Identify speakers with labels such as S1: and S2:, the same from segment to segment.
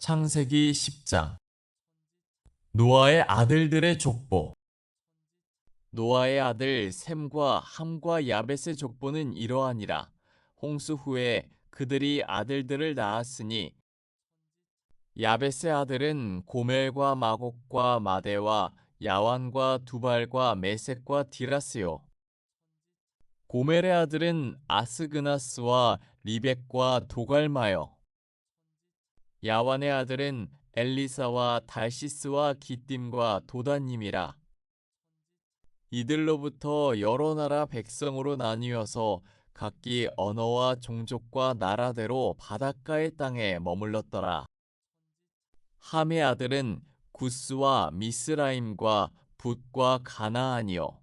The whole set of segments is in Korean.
S1: 창세기 10장. 노아의 아들들의 족보. 노아의 아들 셈과 함과 야벳의 족보는 이러하니라. 홍수 후에 그들이 아들들을 낳았으니 야벳의 아들은 고멜과 마곡과 마대와 야완과 두발과 메섹과 디라스요. 고멜의 아들은 아스그나스와 리벡과 도갈마요. 야완의 아들은 엘리사와 달시스와 기띔과 도다님이라. 이들로부터 여러 나라 백성으로 나뉘어서 각기 언어와 종족과 나라대로 바닷가의 땅에 머물렀더라. 함의 아들은 구스와 미스라임과 붓과 가나안이요.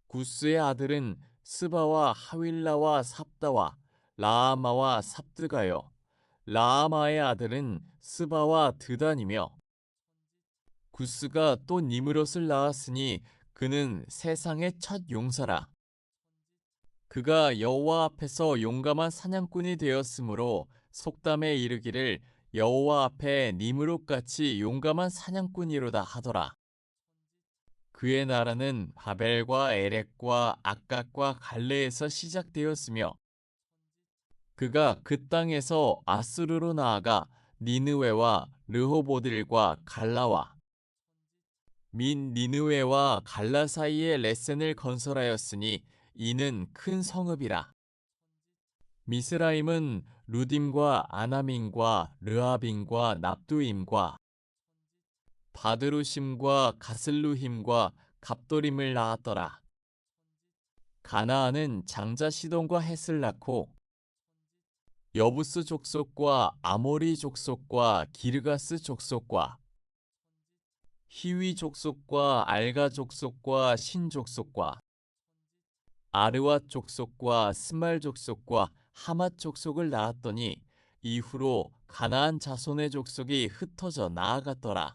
S1: 구스의 아들은 스바와 하윌라와 삽다와 라아마와 삽드가요. 라아마의 아들은 스바와 드단이며 구스가 또 니므롯을 낳았으니 그는 세상의 첫 용사라. 그가 여호와 앞에서 용감한 사냥꾼이 되었으므로 속담에 이르기를 여호와 앞에 니므롯같이 용감한 사냥꾼이로다 하더라. 그의 나라는 바벨과 에렉과 악각과 갈레에서 시작되었으며 그가 그 땅에서 아수르로 나아가 니느웨와 르호보들과 갈라와 민 니느웨와 갈라 사이에 레센을 건설하였으니 이는 큰 성읍이라. 미스라임은 루딤과 아나민과 르아빈과 납두임과 바드루심과 가슬루힘과 갑도림을 낳았더라. 가나안은 장자 시돈과 헷을 낳고 여부스 족속과 아모리 족속과 기르가스 족속과 히위 족속과 알가 족속과 신 족속과 아르왓 족속과 스말 족속과 하맛 족속을 낳았더니 이후로 가나안 자손의 족속이 흩어져 나아갔더라.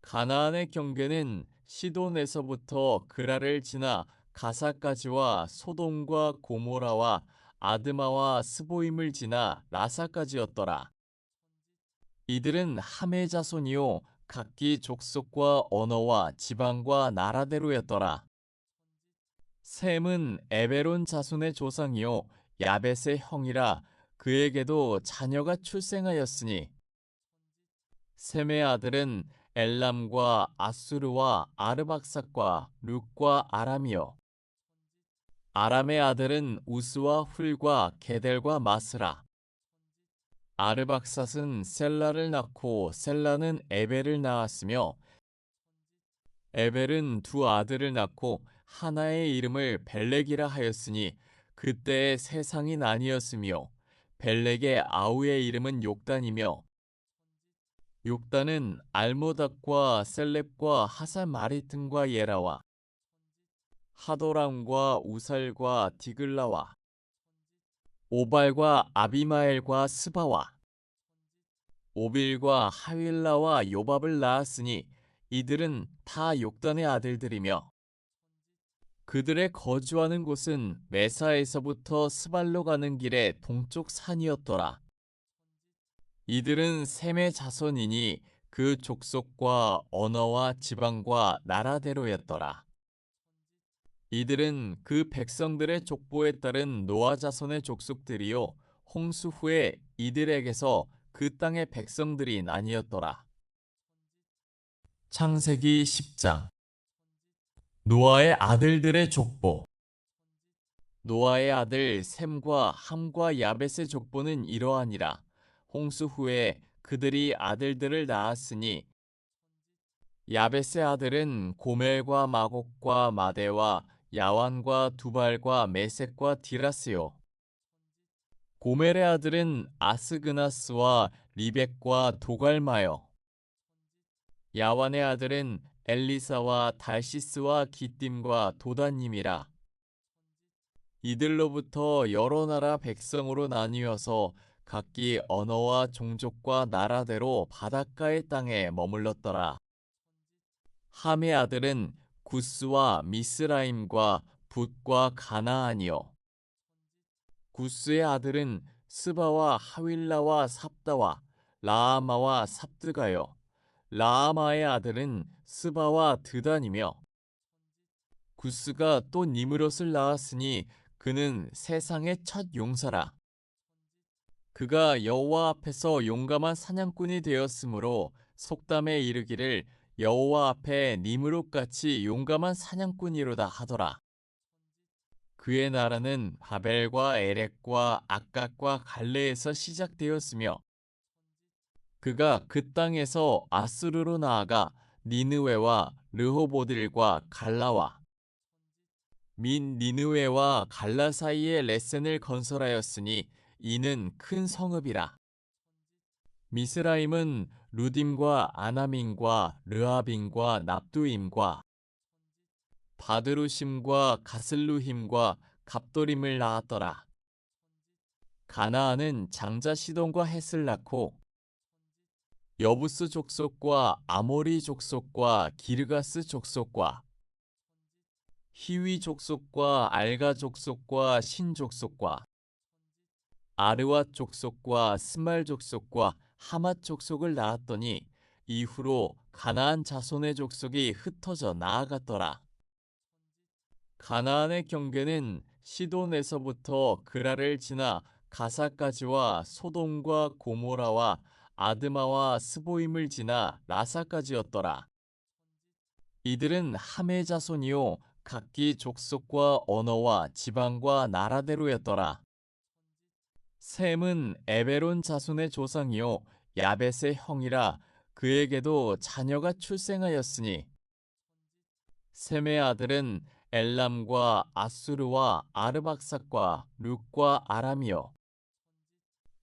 S1: 가나안의 경계는 시돈에서부터 그라를 지나 가사까지와 소돔과 고모라와 아드마와 스보임을 지나 라사까지였더라. 이들은 함의 자손이요 각기 족속과 언어와 지방과 나라대로였더라. 셈은 에베론 자손의 조상이요 야벳의 형이라. 그에게도 자녀가 출생하였으니 셈의 아들은 엘람과 아수르와 아르박삭과 룻과 아람이요. 아람의 아들은 우스와 훌과 게델과 마스라. 아르박삿은 셀라를 낳고 셀라는 에벨을 낳았으며 에벨은 두 아들을 낳고 하나의 이름을 벨렉이라 하였으니 그때의 세상이 나뉘었으며 벨렉의 아우의 이름은 욕단이며 욕단은 알모닥과 셀렙과 하사마리튼과 예라와 하도람과 우살과 디글라와 오발과 아비마엘과 스바와 오빌과 하윌라와 요밥을 낳았으니 이들은 다 욕단의 아들들이며 그들의 거주하는 곳은 메사에서부터 스발로 가는 길의 동쪽 산이었더라. 이들은 셈의 자손이니 그 족속과 언어와 지방과 나라대로였더라. 이들은 그 백성들의 족보에 따른 노아 자손의 족속들이요 홍수 후에 이들에게서 그 땅의 백성들이 나뉘었더라. 창세기 10장. 노아의 아들들의 족보. 노아의 아들 셈과 함과 야벳의 족보는 이러하니라. 홍수 후에 그들이 아들들을 낳았으니 야벳의 아들은 고멜과 마곡과 마대와 야완과 두발과 메섹과 디라스요. 고멜의 아들은 아스그나스와 리벡과 도갈마요. 야완의 아들은 엘리사와 달시스와 기띔과 도다님이라. 이들로부터 여러 나라 백성으로 나뉘어서 각기 언어와 종족과 나라대로 바닷가의 땅에 머물렀더라. 함의 아들은 구스와 미스라임과 붓과 가나안이요. 구스의 아들은 스바와 하윌라와 삽다와 라아마와 삽드가요. 라아마의 아들은 스바와 드단이며 구스가 또 니므롯을 낳았으니 그는 세상의 첫 용사라. 그가 여호와 앞에서 용감한 사냥꾼이 되었으므로 속담에 이르기를 여호와 앞에 니므롯같이 용감한 사냥꾼이로다 하더라. 그의 나라는 바벨과 에렉과 악각과 갈레에서 시작되었으며 그가 그 땅에서 아수르로 나아가 니느웨와 르호보딜과 갈라와 민 니느웨와 갈라 사이에 레센을 건설하였으니 이는 큰 성읍이라. 미스라임은 루딤과 아나민과 르아빈과 납두임과 바드루심과 가슬루힘과 갑도림을 낳았더라. 가나안은 장자 시돈과 헷을 낳고 여부스 족속과 아모리 족속과 기르가스 족속과 히위 족속과 알가 족속과 신 족속과 아르와 족속과 스말 족속과 하맛 족속을 낳았더니 이후로 가나안 자손의 족속이 흩어져 나아갔더라. 가나안의 경계는 시돈에서부터 그라를 지나 가사까지와 소돔과 고모라와 아드마와 스보임을 지나 라사까지였더라. 이들은 함의 자손이요 각기 족속과 언어와 지방과 나라대로였더라. 셈은 에베론 자손의 조상이요 야벳의 형이라 그에게도 자녀가 출생하였으니 셈의 아들은 엘람과 아수르와 아르박삭과 룩과 아람이요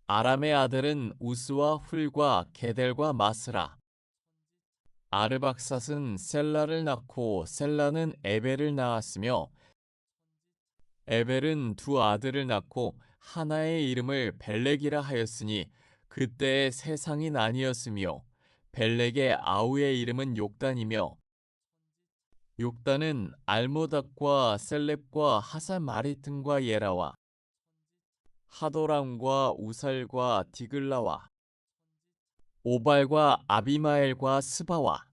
S1: 아람의 아들은 우스와 훌과 게델과 마스라. 아르박삿은 셀라를 낳고 셀라는 에벨을 낳았으며 에벨은 두 아들을 낳고 하나의 이름을 벨렉이라 하였으니 그때의 세상이 나뉘었으며 벨렉의 아우의 이름은 욕단이며 욕단은 알모닥과 셀렙과 하산 마리튼과 예라와 하도람과 우살과 디글라와 오발과 아비마엘과 스바와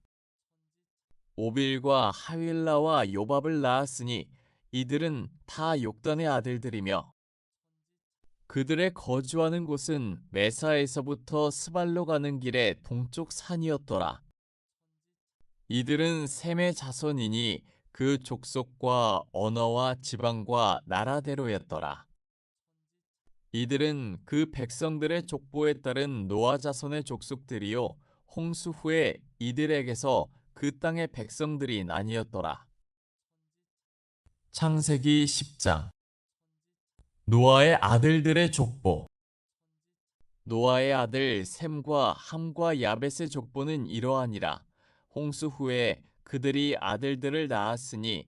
S1: 오빌과 하윌라와 요밥을 낳았으니 이들은 다 욕단의 아들들이며 그들의 거주하는 곳은 메사에서부터 스발로 가는 길의 동쪽 산이었더라. 이들은 셈의 자손이니 그 족속과 언어와 지방과 나라대로였더라. 이들은 그 백성들의 족보에 따른 노아 자손의 족속들이요 홍수 후에 이들에게서 그 땅의 백성들이 나뉘었더라. 창세기 10장 노아의 아들들의 족보. 노아의 아들 셈과 함과 야벳의 족보는 이러하니라. 홍수 후에 그들이 아들들을 낳았으니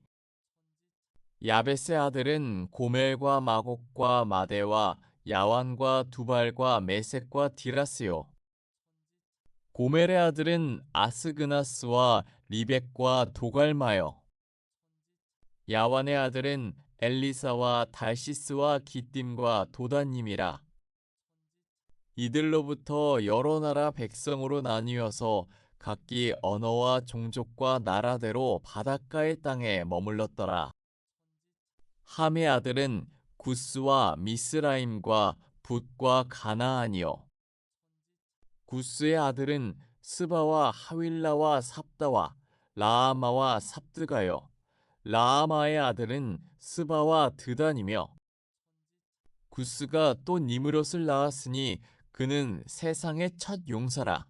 S1: 야벳의 아들은 고멜과 마곡과 마대와 야완과 두발과 메섹과 디라스요. 고멜의 아들은 아스그나스와 리벡과 도갈마요. 야완의 아들은 엘리사와 달시스와 기띔과 도다님이라. 이들로부터 여러 나라 백성으로 나뉘어서 각기 언어와 종족과 나라대로 바닷가의 땅에 머물렀더라. 함의 아들은 구스와 미스라임과 붓과 가나안이요. 구스의 아들은 스바와 하윌라와 삽다와 라아마와 삽드가요. 라아마의 아들은 스바와 드단이며 구스가 또 니므롯을 낳았으니 그는 세상의 첫 용사라.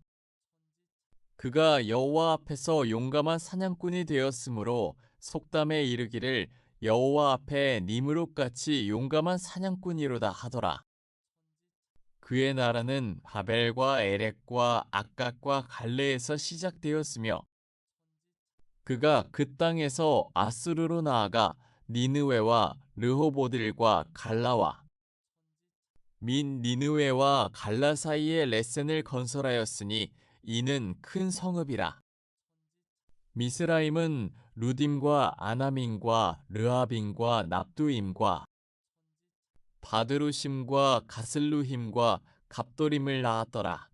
S1: 그가 여호와 앞에서 용감한 사냥꾼이 되었으므로 속담에 이르기를 여호와 앞에 니므롯같이 용감한 사냥꾼이로다 하더라. 그의 나라는 바벨과 에렉과 악각과 갈레에서 시작되었으며 그가 그 땅에서 아수르로 나아가 니느웨와 르호보딜과 갈라와 민 니느웨와 갈라 사이에 레센을 건설하였으니 이는 큰 성읍이라. 미스라임은 루딤과 아나민과 르아빈과 납두임과 바드루심과 가슬루힘과 갑돌임을 낳았더라.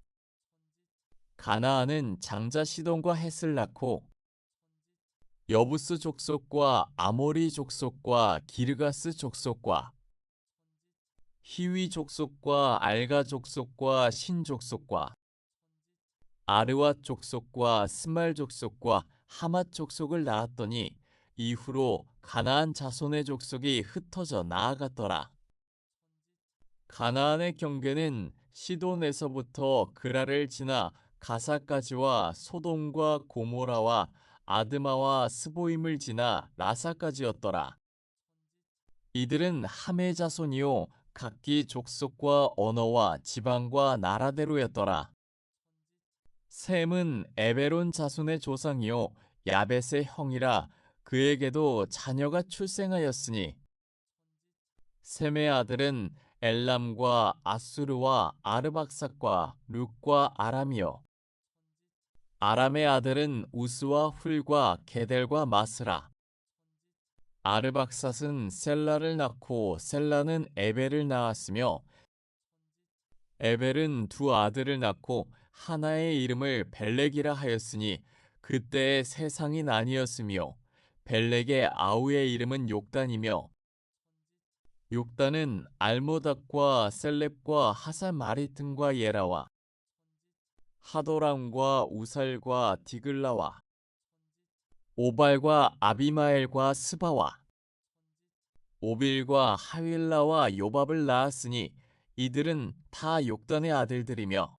S1: 가나안은 장자 시돈과 헷을 낳고 여부스 족속과 아모리 족속과 기르가스 족속과 히위 족속과 알가 족속과 신 족속과 아르와 족속과 스말 족속과 하맛 족속을 낳았더니 이후로 가나안 자손의 족속이 흩어져 나아갔더라. 가나안의 경계는 시돈에서부터 그라를 지나 가사까지와 소돔과 고모라와 아드마와 스보임을 지나 라사까지였더라. 이들은 함의 자손이요 각기 족속과 언어와 지방과 나라대로였더라. 셈은 에베론 자손의 조상이요 야벳의 형이라 그에게도 자녀가 출생하였으니 셈의 아들은 엘람과 아수르와 아르박삭과 룻과 아람이요 아람의 아들은 우스와 훌과 게델과 마스라 아르박삿은 셀라를 낳고 셀라는 에벨을 낳았으며 에벨은 두 아들을 낳고 하나의 이름을 벨렉이라 하였으니 그때의 세상이 나뉘었으며 벨렉의 아우의 이름은 욕단이며 욕단은 알모닥과 셀렙과 하산마리튼과 예라와 하도람과 우살과 디글라와 오발과 아비마엘과 스바와 오빌과 하윌라와 요밥을 낳았으니 이들은 다 욕단의 아들들이며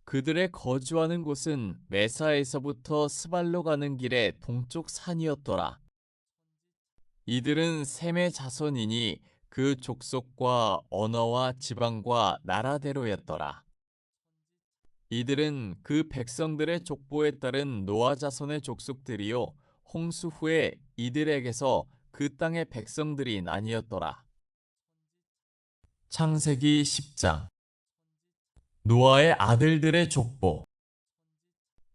S1: 그들의 거주하는 곳은 메사에서부터 스발로 가는 길의 동쪽 산이었더라. 이들은 셈의 자손이니 그 족속과 언어와 지방과 나라대로였더라. 이들은 그 백성들의 족보에 따른 노아 자손의 족속들이요 홍수 후에 이들에게서 그 땅의 백성들이 나뉘었더라. 창세기 10장 노아의 아들들의 족보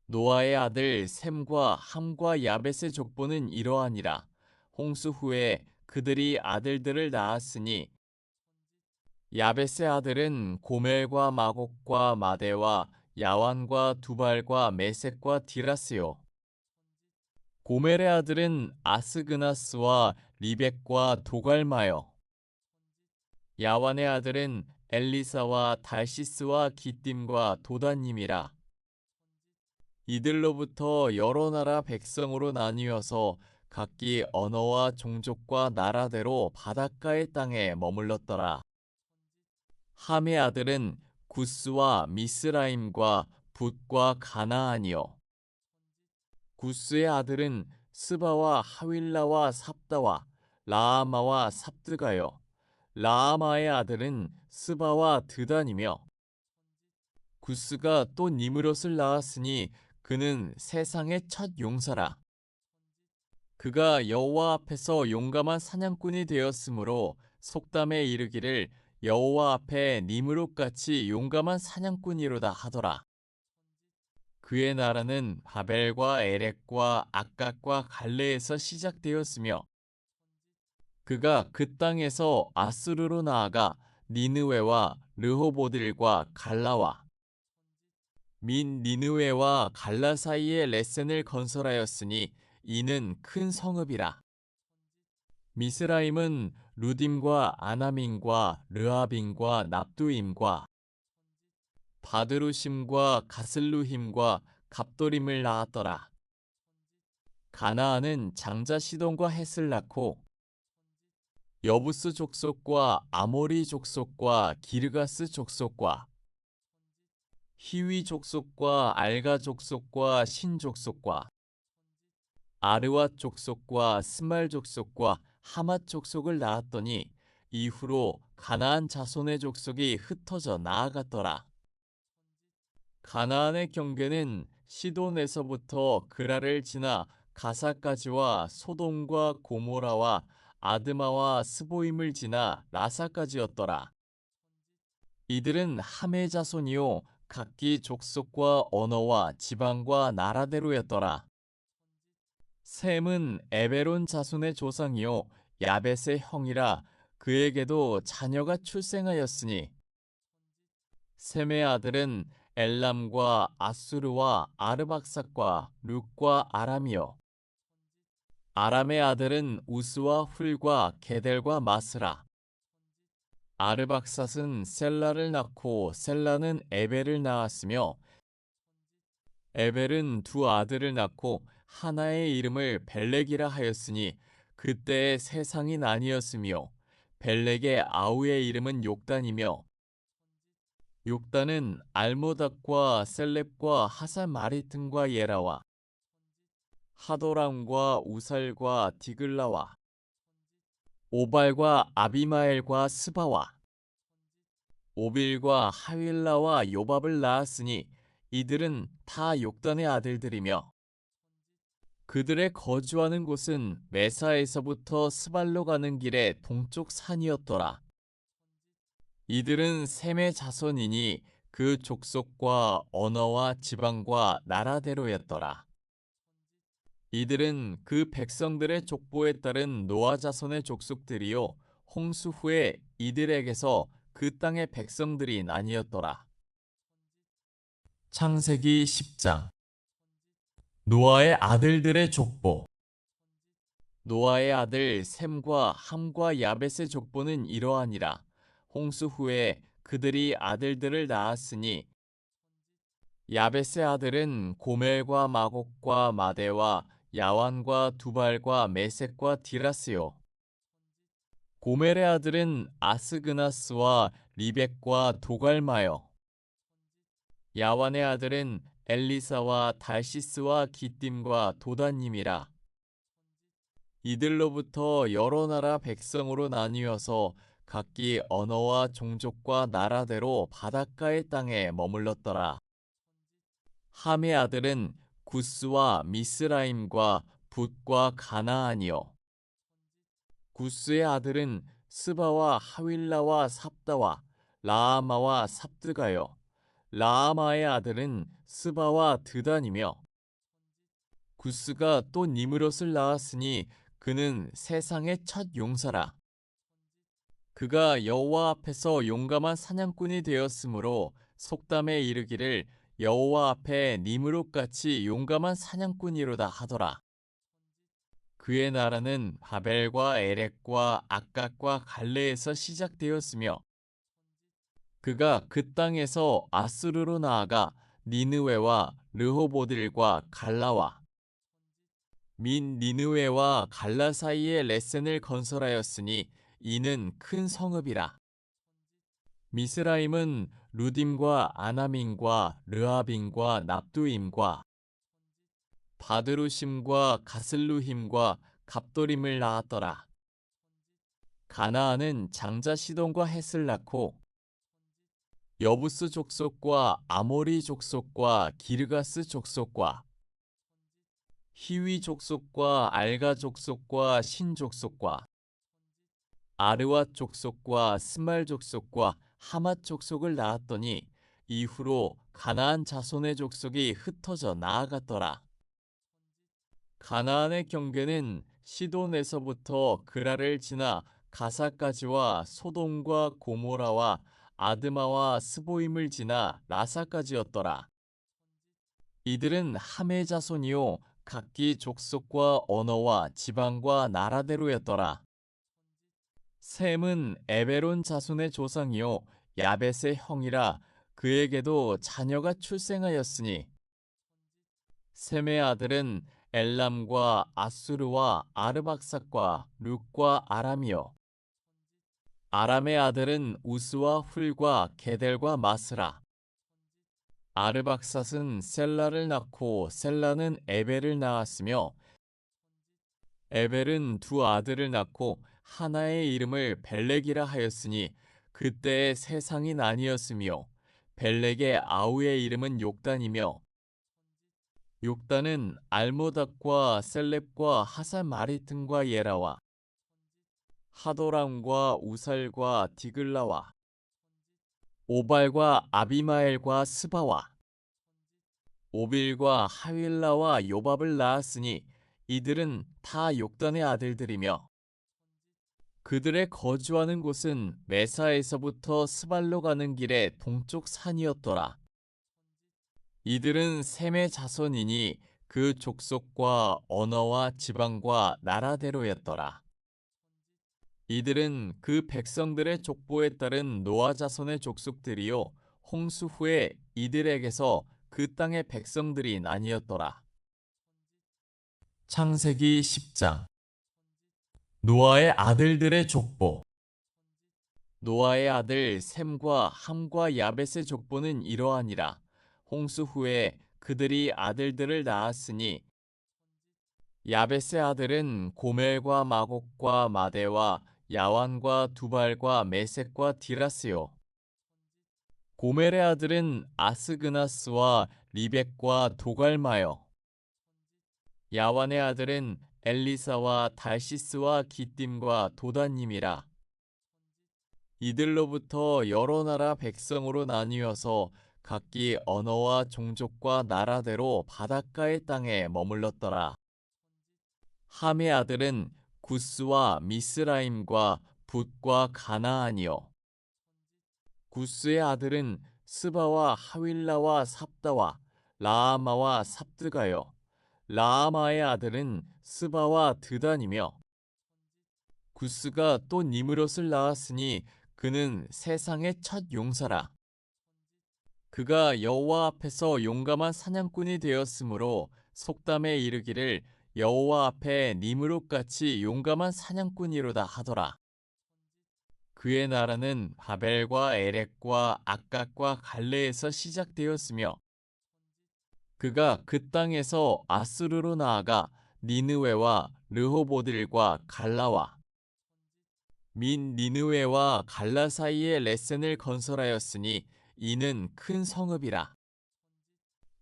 S1: 노아의 아들 셈과 함과 야벳의 족보는 이러하니라. 홍수 후에 그들이 아들들을 낳았으니 야벳의 아들은 고멜과 마곡과 마대와 야완과 두발과 메섹과 디라스요. 고멜의 아들은 아스그나스와 리벡과 도갈마요. 야완의 아들은 엘리사와 달시스와 기띔과 도다님이라. 이들로부터 여러 나라 백성으로 나뉘어서 각기 언어와 종족과 나라대로 바닷가의 땅에 머물렀더라. 함의 아들은 구스와 미스라임과 붓과 가나안이요. 구스의 아들은 스바와 하윌라와 삽다와 라아마와 삽드가요. 라아마의 아들은 스바와 드단이며 구스가 또 니므롯을 낳았으니 그는 세상의 첫 용사라. 그가 여호와 앞에서 용감한 사냥꾼이 되었으므로 속담에 이르기를 여호와 앞에 니므롯같이 용감한 사냥꾼이로다 하더라. 그의 나라는 바벨과 에렉과 악각과 갈레에서 시작되었으며 그가 그 땅에서 아수르로 나아가 니느웨와 르호보들과 갈라와 민 니느웨와 갈라 사이에 레센을 건설하였으니 이는 큰 성읍이라. 미스라임은 루딤과 아나민과 르아빈과 납두임과 바드루심과 가슬루힘과 갑돌임을 낳았더라. 가나안은 장자 시돈과 헷을 낳고 여부스 족속과 아모리 족속과 기르가스 족속과 히위 족속과 알가 족속과 신 족속과 아르와 족속과 스말 족속과 하맛 족속을 낳았더니 이후로 가나안 자손의 족속이 흩어져 나아갔더라. 가나안의 경계는 시돈에서부터 그라를 지나 가사까지와 소돔과 고모라와 아드마와 스보임을 지나 라사까지였더라. 이들은 함의 자손이요 각기 족속과 언어와 지방과 나라대로였더라. 셈은 에베론 자손의 조상이요 야벳의 형이라 그에게도 자녀가 출생하였으니 셈의 아들은 엘람과 아수르와 아르박삭과 룻과 아람이요 아람의 아들은 우스와 훌과 게델과 마스라 아르박삿은 셀라를 낳고 셀라는 에벨을 낳았으며 에벨은 두 아들을 낳고 하나의 이름을 벨렉이라 하였으니 그때의 세상이 나뉘었으며 벨렉의 아우의 이름은 욕단이며 욕단은 알모닥과 셀렙과 하사마리튼과 예라와 하도람과 우살과 디글라와 오발과 아비마엘과 스바와 오빌과 하윌라와 요밥을 낳았으니 이들은 다 욕단의 아들들이며 그들의 거주하는 곳은 메사에서부터 스발로 가는 길의 동쪽 산이었더라. 이들은 셈의 자손이니 그 족속과 언어와 지방과 나라대로였더라. 이들은 그 백성들의 족보에 따른 노아 자손의 족속들이요 홍수 후에 이들에게서 그 땅의 백성들이 나뉘었더라. 창세기 10장 노아의 아들들의 족보 노아의 아들 셈과 함과 야벳의 족보는 이러하니라. 홍수 후에 그들이 아들들을 낳았으니 야벳의 아들은 고멜과 마곡과 마대와 야완과 두발과 메섹과 디라스요. 고멜의 아들은 아스그나스와 리벡과 도갈마요. 야완의 아들은 엘리사와 달시스와 기띔과 도다님이라. 이들로부터 여러 나라 백성으로 나뉘어서 각기 언어와 종족과 나라대로 바닷가의 땅에 머물렀더라. 함의 아들은 구스와 미스라임과 붓과 가나안이요. 구스의 아들은 스바와 하윌라와 삽다와 라아마와 삽드가요. 라아마의 아들은 스바와 드단이며 구스가 또 니므롯을 낳았으니 그는 세상의 첫 용사라. 그가 여호와 앞에서 용감한 사냥꾼이 되었으므로 속담에 이르기를 여호와 앞에 니므롯같이 용감한 사냥꾼이로다 하더라. 그의 나라는 바벨과 에렉과 악각과 갈레에서 시작되었으며 그가 그 땅에서 아수르로 나아가 니느웨와 르호보딜과 갈라와 민 니느웨와 갈라 사이에 레센을 건설하였으니 이는 큰 성읍이라. 미스라임은 루딤과 아나민과 르아빈과 납두임과 바드루심과 가슬루힘과 갑도림을 낳았더라. 가나안은 장자 시돈과 헷을 낳고 여부스 족속과 아모리 족속과 기르가스 족속과 히위 족속과 알가 족속과 신 족속과 아르와 족속과 스말 족속과 하맛 족속을 낳았더니 이후로 가나안 자손의 족속이 흩어져 나아갔더라. 가나안의 경계는 시돈에서부터 그라를 지나 가사까지와 소돔과 고모라와 아드마와 스보임을 지나 라사까지였더라. 이들은 함의 자손이요 각기 족속과 언어와 지방과 나라대로였더라. 셈은 에베론 자손의 조상이요 야벳의 형이라. 그에게도 자녀가 출생하였으니 셈의 아들은 엘람과 아수르와 아르박삭과 룻과 아람이요 아람의 아들은 우스와 훌과 게델과 마스라. 아르박삿은 셀라를 낳고 셀라는 에벨을 낳았으며 에벨은 두 아들을 낳고 하나의 이름을 벨렉이라 하였으니 그때의 세상이 나뉘었으며 벨렉의 아우의 이름은 욕단이며 욕단은 알모닥과 셀렙과 하사마리튼과 예라와 하도람과 우살과 디글라와 오발과 아비마엘과 스바와 오빌과 하윌라와 요밥을 낳았으니 이들은 다 욕단의 아들들이며 그들의 거주하는 곳은 메사에서부터 스발로 가는 길의 동쪽 산이었더라. 이들은 셈의 자손이니 그 족속과 언어와 지방과 나라대로였더라. 이들은 그 백성들의 족보에 따른 노아 자손의 족속들이요 홍수 후에 이들에게서 그 땅의 백성들이 나뉘었더라. 창세기 10장. 노아의 아들들의 족보. 노아의 아들 셈과 함과 야벳의 족보는 이러하니라. 홍수 후에 그들이 아들들을 낳았으니 야벳의 아들은 고멜과 마곡과 마대와 야완과 두발과 메섹과 디라스요. 고멜의 아들은 아스그나스와 리벡과 도갈마요. 야완의 아들은 엘리사와 달시스와 기띔과 도다님이라. 이들로부터 여러 나라 백성으로 나뉘어서 각기 언어와 종족과 나라대로 바닷가의 땅에 머물렀더라. 함의 아들은 구스와 미스라임과 붓과 가나안이요. 구스의 아들은 스바와 하윌라와 삽다와 라아마와 삽드가요. 라아마의 아들은 스바와 드단이며 구스가 또 니므롯을 낳았으니 그는 세상의 첫 용사라. 그가 여호와 앞에서 용감한 사냥꾼이 되었으므로 속담에 이르기를 여호와 앞에 니므롯같이 용감한 사냥꾼이로다 하더라. 그의 나라는 바벨과 에렉과 악각과 갈레에서 시작되었으며 그가 그 땅에서 아수르로 나아가 니느웨와 르호보딜과 갈라와 민 니느웨와 갈라 사이에 레센을 건설하였으니 이는 큰 성읍이라.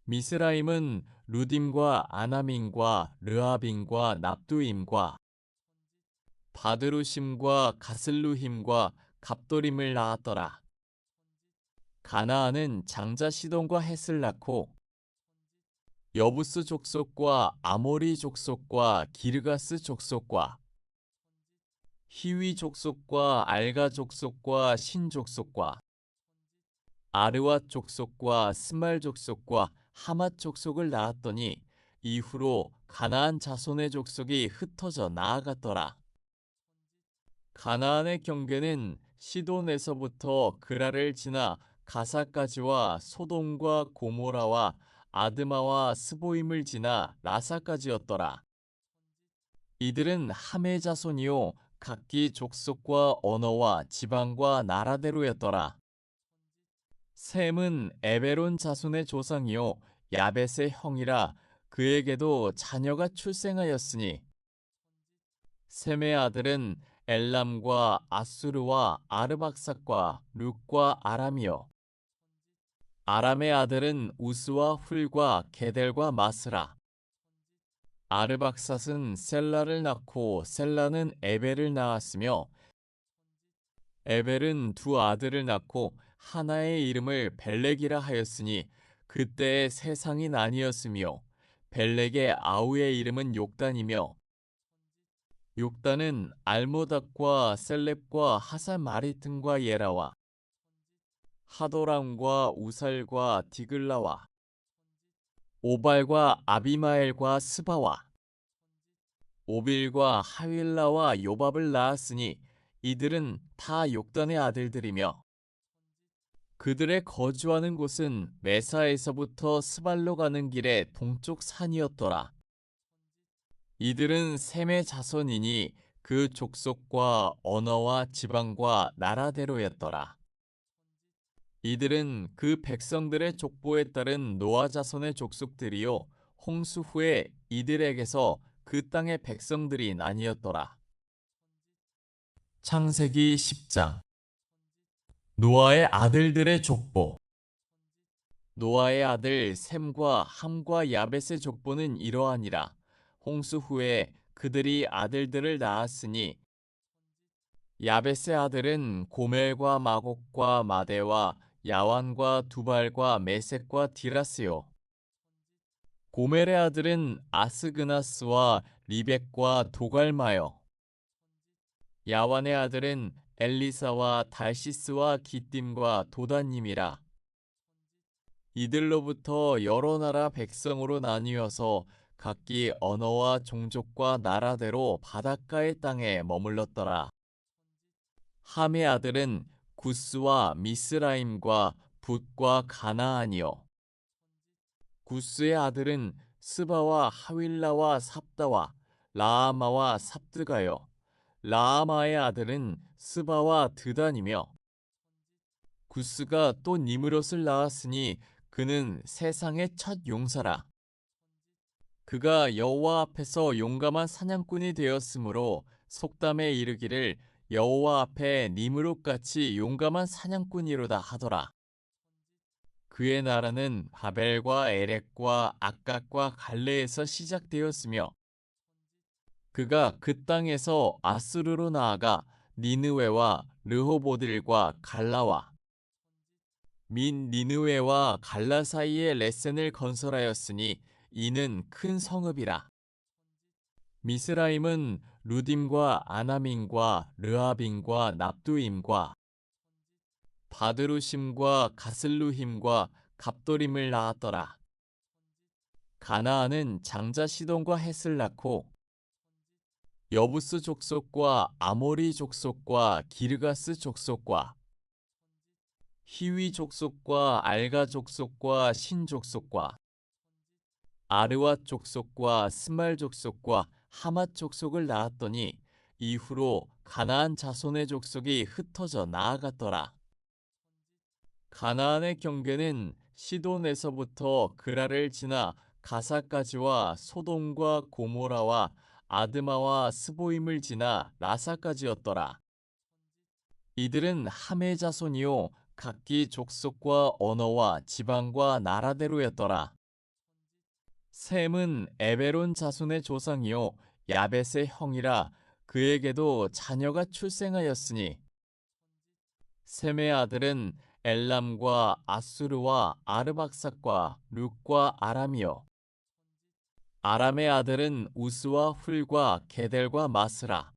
S1: 미스라임은 루딤과 아나민과 르아빈과 납두임과 바드루심과 가슬루힘과 갑도림을 낳았더라. 가나안은 장자 시돈과 헷을 낳고 여부스 족속과 아모리 족속과 기르가스 족속과 히위 족속과 알가 족속과 신 족속과 아르와 족속과 스말 족속과 하맛 족속을 낳았더니 이후로 가나안 자손의 족속이 흩어져 나아갔더라. 가나안의 경계는 시돈에서부터 그라를 지나 가사까지와 소돔과 고모라와 아드마와 스보임을 지나 라사까지였더라. 이들은 함의 자손이요 각기 족속과 언어와 지방과 나라대로였더라. 셈은 에베론 자손의 조상이요 야벳의 형이라. 그에게도 자녀가 출생하였으니 셈의 아들은 엘람과 아수르와 아르박삭과 룩과 아람이요. 아람의 아들은 우스와 훌과 게델과 마스라. 아르박삿은 셀라를 낳고 셀라는 에벨을 낳았으며 에벨은 두 아들을 낳고 하나의 이름을 벨렉이라 하였으니 그때의 세상이 나뉘었으며 벨렉의 아우의 이름은 욕단이며 욕단은 알모닥과 셀렙과 하산마리튼과 예라와 하도람과 우살과 디글라와 오발과 아비마엘과 스바와 오빌과 하윌라와 요밥을 낳았으니 이들은 다 욕단의 아들들이며 그들의 거주하는 곳은 메사에서부터 스발로 가는 길의 동쪽 산이었더라. 이들은 셈의 자손이니 그 족속과 언어와 지방과 나라대로였더라. 이들은 그 백성들의 족보에 따른 노아 자손의 족속들이요 홍수 후에 이들에게서 그 땅의 백성들이 나뉘었더라. 창세기 10장. 노아의 아들들의 족보. 노아의 아들 셈과 함과 야벳의 족보는 이러하니라. 홍수 후에 그들이 아들들을 낳았으니 야벳의 아들은 고멜과 마곡과 마대와 야완과 두발과 메섹과 디라스요. 고멜의 아들은 아스그나스와 리벡과 도갈마요. 야완의 아들은 엘리사와 달시스와 기띔과 도다님이라. 이들로부터 여러 나라 백성으로 나뉘어서 각기 언어와 종족과 나라대로 바닷가의 땅에 머물렀더라. 함의 아들은 구스와 미스라임과 붓과 가나안이요. 구스의 아들은 스바와 하윌라와 삽다와 라아마와 삽드가요. 라아마의 아들은 스바와 드단이며, 구스가 또 니므롯을 낳았으니 그는 세상의 첫 용사라. 그가 여호와 앞에서 용감한 사냥꾼이 되었으므로 속담에 이르기를 여호와 앞에 니므롯같이 용감한 사냥꾼이로다 하더라. 그의 나라는 바벨과 에렉과 악각과 갈레에서 시작되었으며, 그가 그 땅에서 아수르로 나아가 니느웨와 르호보들과 갈라와 민 니느웨와 갈라 사이에 레센을 건설하였으니 이는 큰 성읍이라. 미스라임은 루딤과 아나민과 르아빈과 납두임과 바드루심과 가슬루힘과 갑도림을 낳았더라. 가나안은 장자 시돈과 헷을 낳고 여부스 족속과 아모리 족속과 기르가스 족속과 히위 족속과 알가 족속과 신 족속과 아르왓 족속과 스말 족속과 하맛 족속을 낳았더니 이후로 가나안 자손의 족속이 흩어져 나아갔더라. 가나안의 경계는 시돈에서부터 그라를 지나 가사까지와 소돔과 고모라와 아드마와 스보임을 지나 라사까지였더라. 이들은 함의 자손이요 각기 족속과 언어와 지방과 나라대로였더라. 셈은 에베론 자손의 조상이요 야벳의 형이라. 그에게도 자녀가 출생하였으니 셈의 아들은 엘람과 아수르와 아르박삭과 룻과 아람이요. 아람의 아들은 우스와 훌과 게델과 마스라.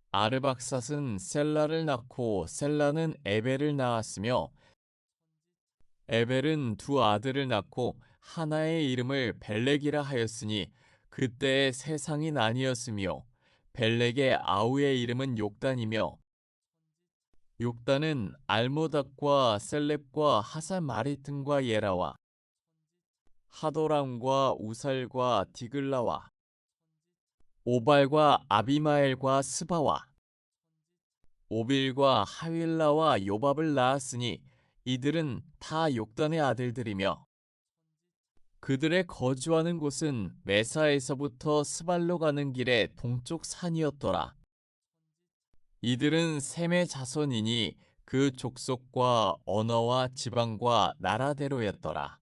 S1: 아르박삿은 셀라를 낳고 셀라는 에벨을 낳았으며, 에벨은 두 아들을 낳고 하나의 이름을 벨렉이라 하였으니 그때의 세상이 나뉘었으며, 벨렉의 아우의 이름은 욕단이며, 욕단은 알모닥과 셀렙과 하산마리튼과 예라와 하도람과 우살과 디글라와 오발과 아비마엘과 스바와 오빌과 하윌라와 요밥을 낳았으니 이들은 다 욕단의 아들들이며, 그들의 거주하는 곳은 메사에서부터 스발로 가는 길의 동쪽 산이었더라. 이들은 셈의 자손이니 그 족속과 언어와 지방과 나라대로였더라.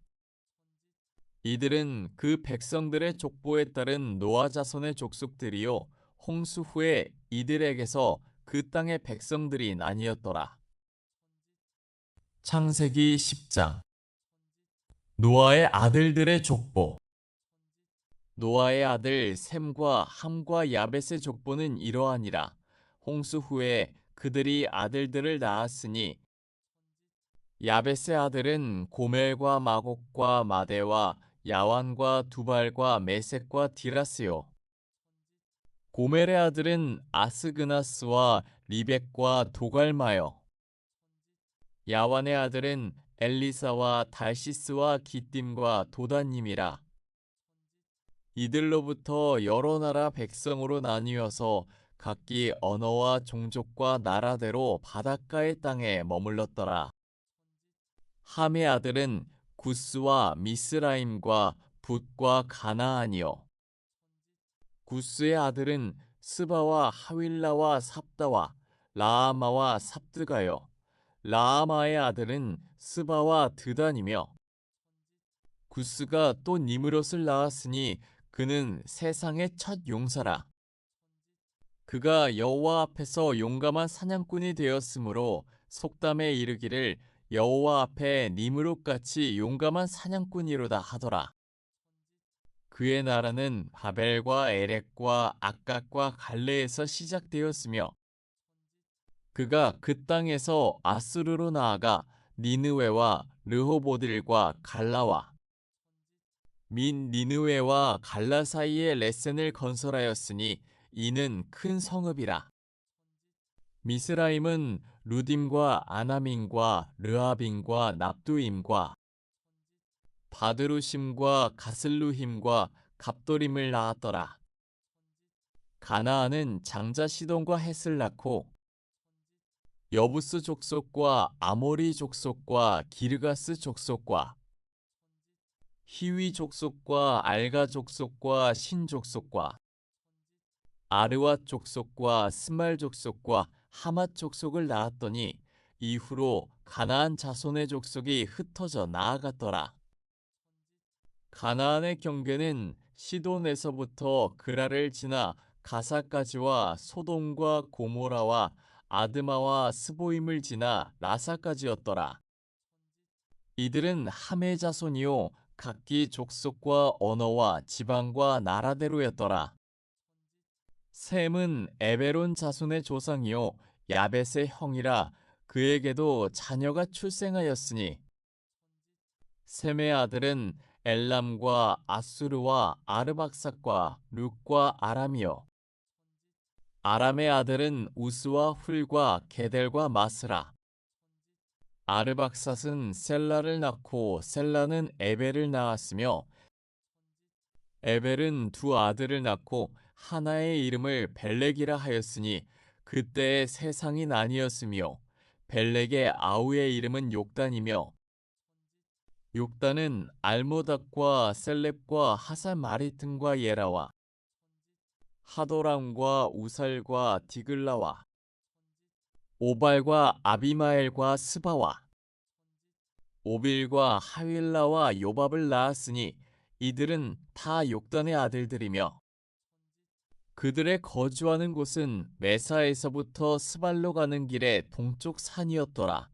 S1: 이들은 그 백성들의 족보에 따른 노아 자손의 족속들이요 홍수 후에 이들에게서 그 땅의 백성들이 나뉘었더라. 창세기 10장. 노아의 아들들의 족보. 노아의 아들 셈과 함과 야벳의 족보는 이러하니라. 홍수 후에 그들이 아들들을 낳았으니 야벳의 아들은 고멜과 마곡과 마대와 야완과 두발과 메섹과 디라스요. 고멜의 아들은 아스그나스와 리벡과 도갈마요. 야완의 아들은 엘리사와 달시스와 기띔과 도다님이라. 이들로부터 여러 나라 백성으로 나뉘어서 각기 언어와 종족과 나라대로 바닷가의 땅에 머물렀더라. 함의 아들은 구스와 미스라임과 붓과 가나안이요. 구스의 아들은 스바와 하윌라와 삽다와 라아마와 삽드가요. 라아마의 아들은 스바와 드단이며, 구스가 또 니므롯을 낳았으니 그는 세상의 첫 용사라. 그가 여호와 앞에서 용감한 사냥꾼이 되었으므로 속담에 이르기를 여호와 앞에 니므롯같이 용감한 사냥꾼이로다 하더라. 그의 나라는 바벨과 에렉과 악각과 갈레에서 시작되었으며 그가 그 땅에서 아수르로 나아가 니느웨와 르호보들과 갈라와 민 니느웨와 갈라 사이에 레센을 건설하였으니 이는 큰 성읍이라. 미스라임은 루딤과 아나민과 르아빈과 납두임과 바드루심과 가슬루힘과 갑도림을 낳았더라. 가나안은 장자 시돈과 헷을 낳고 여부스 족속과 아모리 족속과 기르가스 족속과 히위 족속과 알가 족속과 신 족속과 아르와 족속과 스말 족속과 하맛 족속을 낳았더니 이후로 가나안 자손의 족속이 흩어져 나아갔더라. 가나안의 경계는 시돈에서부터 그라를 지나 가사까지와 소돔과 고모라와 아드마와 스보임을 지나 라사까지였더라. 이들은 함의 자손이요 각기 족속과 언어와 지방과 나라대로였더라. 셈은 에베론 자손의 조상이요 야벳의 형이라 그에게도 자녀가 출생하였으니 셈의 아들은 엘람과 아수르와 아르박삭과 룩과 아람이요 아람의 아들은 우스와 훌과 게델과 마스라 아르박삿은 셀라를 낳고 셀라는 에벨을 낳았으며 에벨은 두 아들을 낳고 하나의 이름을 벨렉이라 하였으니 그때의 세상이 나뉘었으며 벨렉의 아우의 이름은 욕단이며 욕단은 알모닥과 셀렙과 하산마리튼과 예라와 하도람과 우살과 디글라와 오발과 아비마엘과 스바와 오빌과 하윌라와 요밥을 낳았으니 이들은 다 욕단의 아들들이며 그들의 거주하는 곳은 메사에서부터 스발로 가는 길의 동쪽 산이었더라.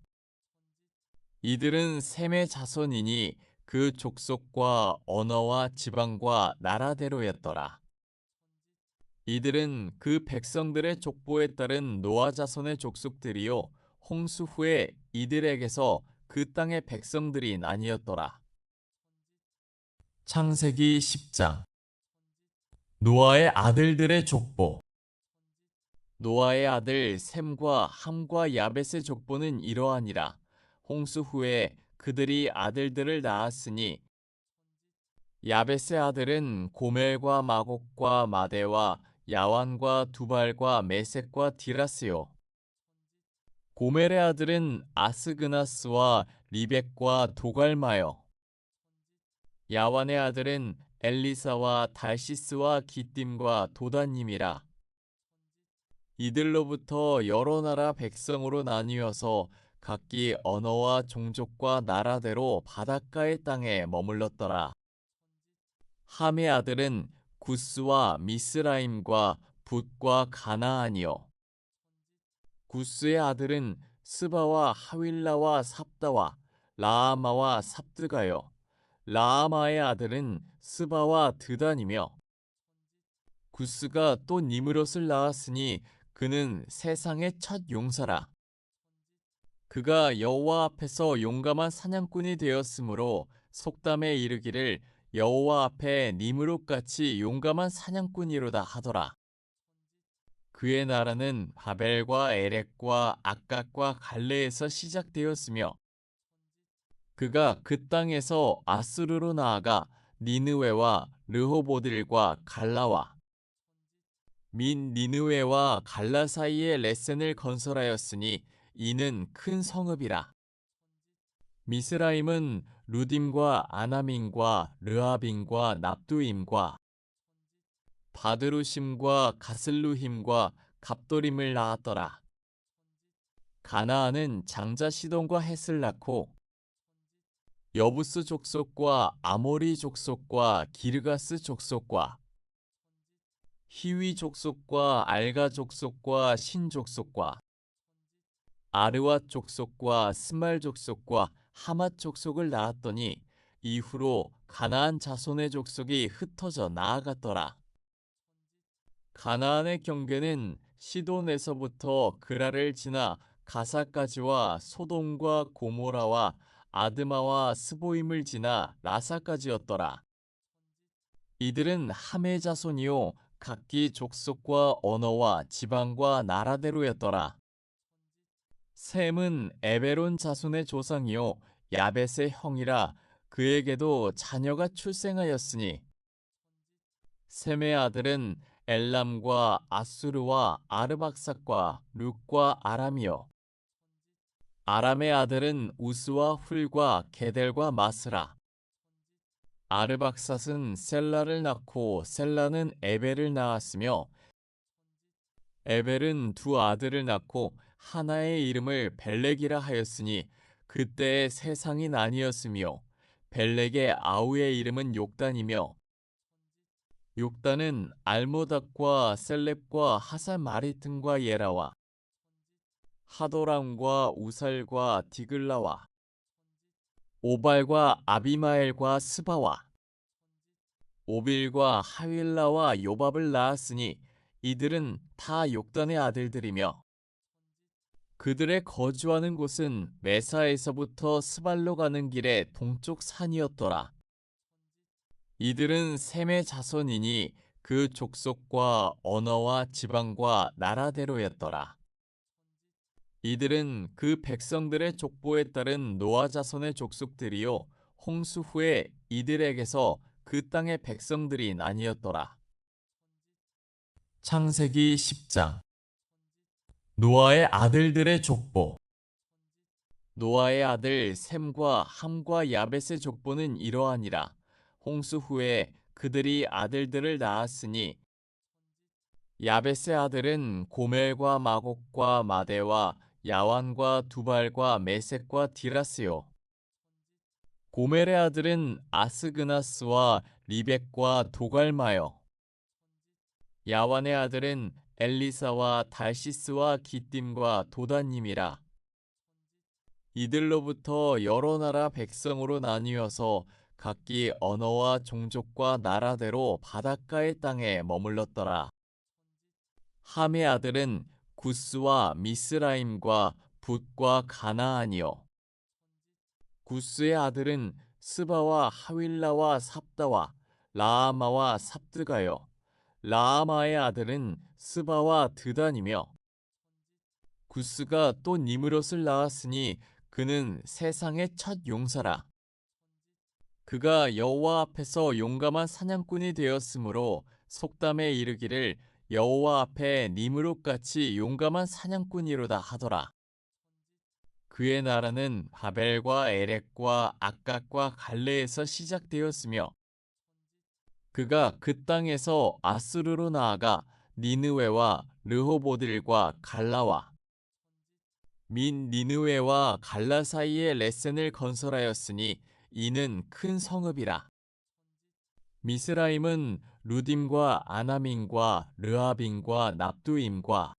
S1: 이들은 셈의 자손이니 그 족속과 언어와 지방과 나라대로였더라. 이들은 그 백성들의 족보에 따른 노아 자손의 족속들이요 홍수 후에 이들에게서 그 땅의 백성들이 나뉘었더라. 창세기 10장 노아의 아들들의 족보 노아의 아들 셈과 함과 야벳의 족보는 이러하니라. 홍수 후에 그들이 아들들을 낳았으니 야벳의 아들은 고멜과 마곡과 마대와 야완과 두발과 메섹과 디라스요. 고멜의 아들은 아스그나스와 리벡과 도갈마요. 야완의 아들은 엘리사와 달시스와 기띔과 도다님이라. 이들로부터 여러 나라 백성으로 나뉘어서 각기 언어와 종족과 나라대로 바닷가의 땅에 머물렀더라. 함의 아들은 구스와 미스라임과 붓과 가나안이요. 구스의 아들은 스바와 하윌라와 삽다와 라아마와 삽드가요. 라아마의 아들은 스바와 드단이며 구스가 또 니므롯을 낳았으니 그는 세상의 첫 용사라. 그가 여호와 앞에서 용감한 사냥꾼이 되었으므로 속담에 이르기를 여호와 앞에 니므롯같이 용감한 사냥꾼이로다 하더라. 그의 나라는 바벨과 에렉과 악각과 갈레에서 시작되었으며 그가 그 땅에서 아수르로 나아가 니느웨와 르호보들과 갈라와 민 니느웨와 갈라 사이에 레센을 건설하였으니 이는 큰 성읍이라. 미스라임은 루딤과 아나민과 르아빈과 납두임과 바드루심과 가슬루힘과 갑도림을 낳았더라. 가나안은 장자 시돈과 헷을 낳고 여부스 족속과 아모리 족속과 기르가스 족속과 히위 족속과 알가 족속과 신 족속과 아르와 족속과 스말 족속과 하맛 족속을 낳았더니 이후로 가나안 자손의 족속이 흩어져 나아갔더라. 가나안의 경계는 시돈에서부터 그라를 지나 가사까지와 소돔과 고모라와 아드마와 스보임을 지나 라사까지였더라. 이들은 함의 자손이요 각기 족속과 언어와 지방과 나라대로였더라. 셈은 에베론 자손의 조상이요 야벳의 형이라 그에게도 자녀가 출생하였으니 셈의 아들은 엘람과 아수르와 아르박삭과 룻과 아람이요 아람의 아들은 우스와 훌과 게델과 마스라 아르박삿은 셀라를 낳고 셀라는 에벨을 낳았으며 에벨은 두 아들을 낳고 하나의 이름을 벨렉이라 하였으니 그때의 세상이 나뉘었으며 벨렉의 아우의 이름은 욕단이며 욕단은 알모닥과 셀렙과 하산마리튼과 예라와 하도람과 우살과 디글라와 오발과 아비마엘과 스바와 오빌과 하윌라와 요밥을 낳았으니 이들은 다 욕단의 아들들이며 그들의 거주하는 곳은 메사에서부터 스발로 가는 길의 동쪽 산이었더라. 이들은 셈의 자손이니 그 족속과 언어와 지방과 나라대로였더라. 이들은 그 백성들의 족보에 따른 노아 자손의 족속들이요 홍수 후에 이들에게서 그 땅의 백성들이 나뉘었더라. 창세기 10장 노아의 아들들의 족보 노아의 아들 셈과 함과 야벳의 족보는 이러하니라. 홍수 후에 그들이 아들들을 낳았으니 야벳의 아들은 고멜과 마곡과 마대와 야완과 두발과 메섹과 디라스요. 고멜의 아들은 아스그나스와 리벡과 도갈마요. 야완의 아들은 엘리사와 달시스와 기띔과 도다님이라. 이들로부터 여러 나라 백성으로 나뉘어서 각기 언어와 종족과 나라대로 바닷가의 땅에 머물렀더라. 함의 아들은 구스와 미스라임과 붓과 가나안이요. 구스의 아들은 스바와 하윌라와 삽다와 라아마와 삽드가요. 라아마의 아들은 스바와 드단이며 구스가 또 니므롯을 낳았으니 그는 세상의 첫 용사라. 그가 여호와 앞에서 용감한 사냥꾼이 되었으므로 속담에 이르기를 여호와 앞에 니므롯같이 용감한 사냥꾼이로다 하더라. 그의 나라는 바벨과 에렉과 악각과 갈레에서 시작되었으며 그가 그 땅에서 아수르로 나아가 니느웨와 르호보딜과 갈라와 민 니느웨와 갈라 사이에 레센을 건설하였으니 이는 큰 성읍이라. 미스라임은 루딤과 아나민과 르아빈과 납두임과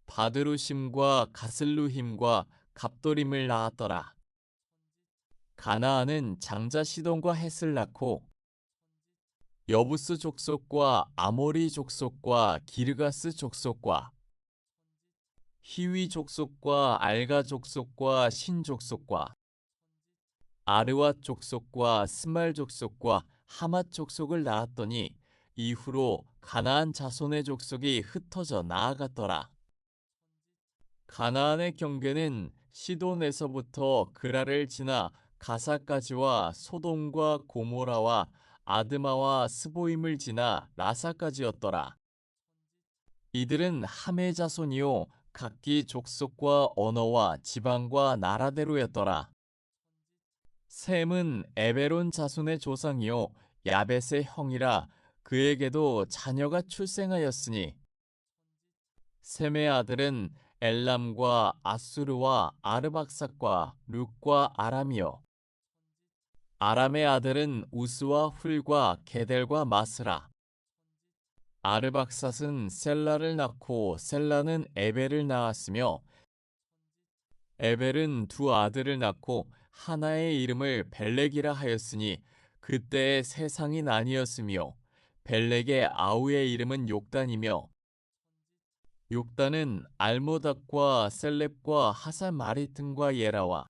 S1: 바드루심과 가슬루힘과 갑도림을 낳았더라. 가나안은 장자 시돈과 헷을 낳고 여부스 족속과 아모리 족속과 기르가스 족속과 히위 족속과 알가 족속과 신 족속과 아르와 족속과 스말 족속과 하맛 족속을 낳았더니 이후로 가나안 자손의 족속이 흩어져 나아갔더라. 가나안의 경계는 시돈에서부터 그라를 지나 가사까지와 소돔과 고모라와 아드마와 스보임을 지나 라사까지였더라. 이들은 함의 자손이요 각기 족속과 언어와 지방과 나라대로였더라. 셈은 에베론 자손의 조상이요 야벳의 형이라 그에게도 자녀가 출생하였으니 셈의 아들은 엘람과 아수르와 아르박삭과 룻과 아람이요 아람의 아들은 우스와 훌과 게델과 마스라 아르박삿은 셀라를 낳고 셀라는 에벨을 낳았으며 에벨은 두 아들을 낳고 하나의 이름을 벨렉이라 하였으니 그때의 세상이 나뉘었으며 벨렉의 아우의 이름은 욕단이며 욕단은 알모닥과 셀렙과 하사마리튼과 예라와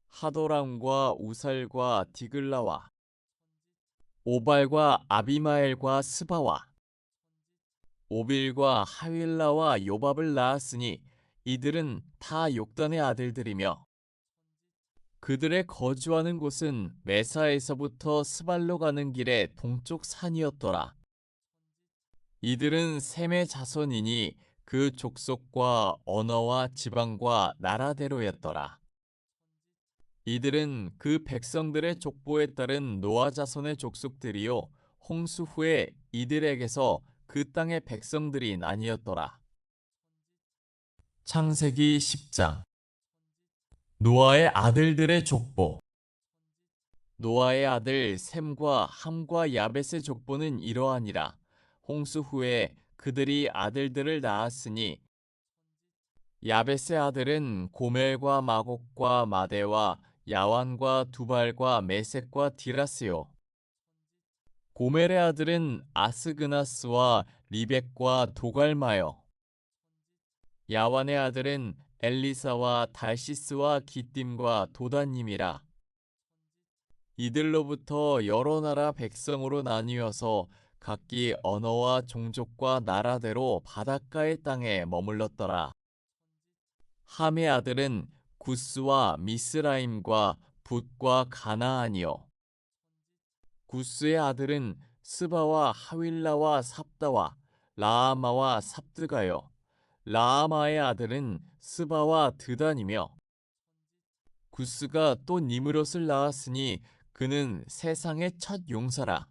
S1: 하도람과 우살과 디글라와 오발과 아비마엘과 스바와 오빌과 하윌라와 요밥을 낳았으니 이들은 다 욕단의 아들들이며 그들의 거주하는 곳은 메사에서부터 스발로 가는 길의 동쪽 산이었더라. 이들은 셈의 자손이니 그 족속과 언어와 지방과 나라대로였더라. 이들은 그 백성들의 족보에 따른 노아 자손의 족속들이요 홍수 후에 이들에게서 그 땅의 백성들이 나뉘었더라. 창세기 10장 노아의 아들들의 족보. 노아의 아들 셈과 함과 야벳의 족보는 이러하니라. 홍수 후에 그들이 아들들을 낳았으니 야벳의 아들은 고멜과 마곡과 마대와 야완과 두발과 메섹과 디라스요. 고멜의 아들은 아스그나스와 리벡과 도갈마요. 야완의 아들은 엘리사와 달시스와 기띔과 도다님이라. 이들로부터 여러 나라 백성으로 나뉘어서 각기 언어와 종족과 나라대로 바닷가의 땅에 머물렀더라. 함의 아들은 구스와 미스라임과 붓과 가나안이요. 구스의 아들은 스바와 하윌라와 삽다와 라아마와 삽드가요. 라아마의 아들은 스바와 드단이며 구스가 또 니므롯을 낳았으니 그는 세상의 첫 용사라.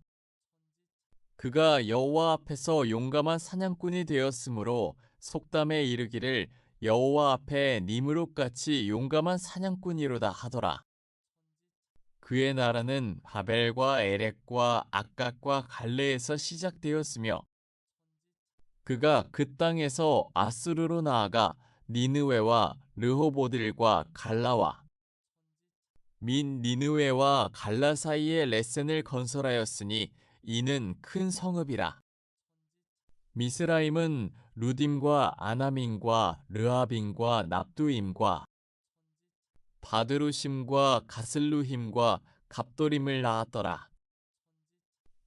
S1: 그가 여호와 앞에서 용감한 사냥꾼이 되었으므로 속담에 이르기를 여호와 앞에 니므롯같이 용감한 사냥꾼이로다 하더라. 그의 나라는 바벨과 에렉과 악각과 갈레에서 시작되었으며 그가 그 땅에서 아수르로 나아가 니느웨와 르호보딜과 갈라와 민 니느웨와 갈라 사이에 레센을 건설하였으니 이는 큰 성읍이라. 미스라임은 루딤과 아나민과 르아빈과 납두임과 바드루심과 가슬루힘과 갑도림을 낳았더라.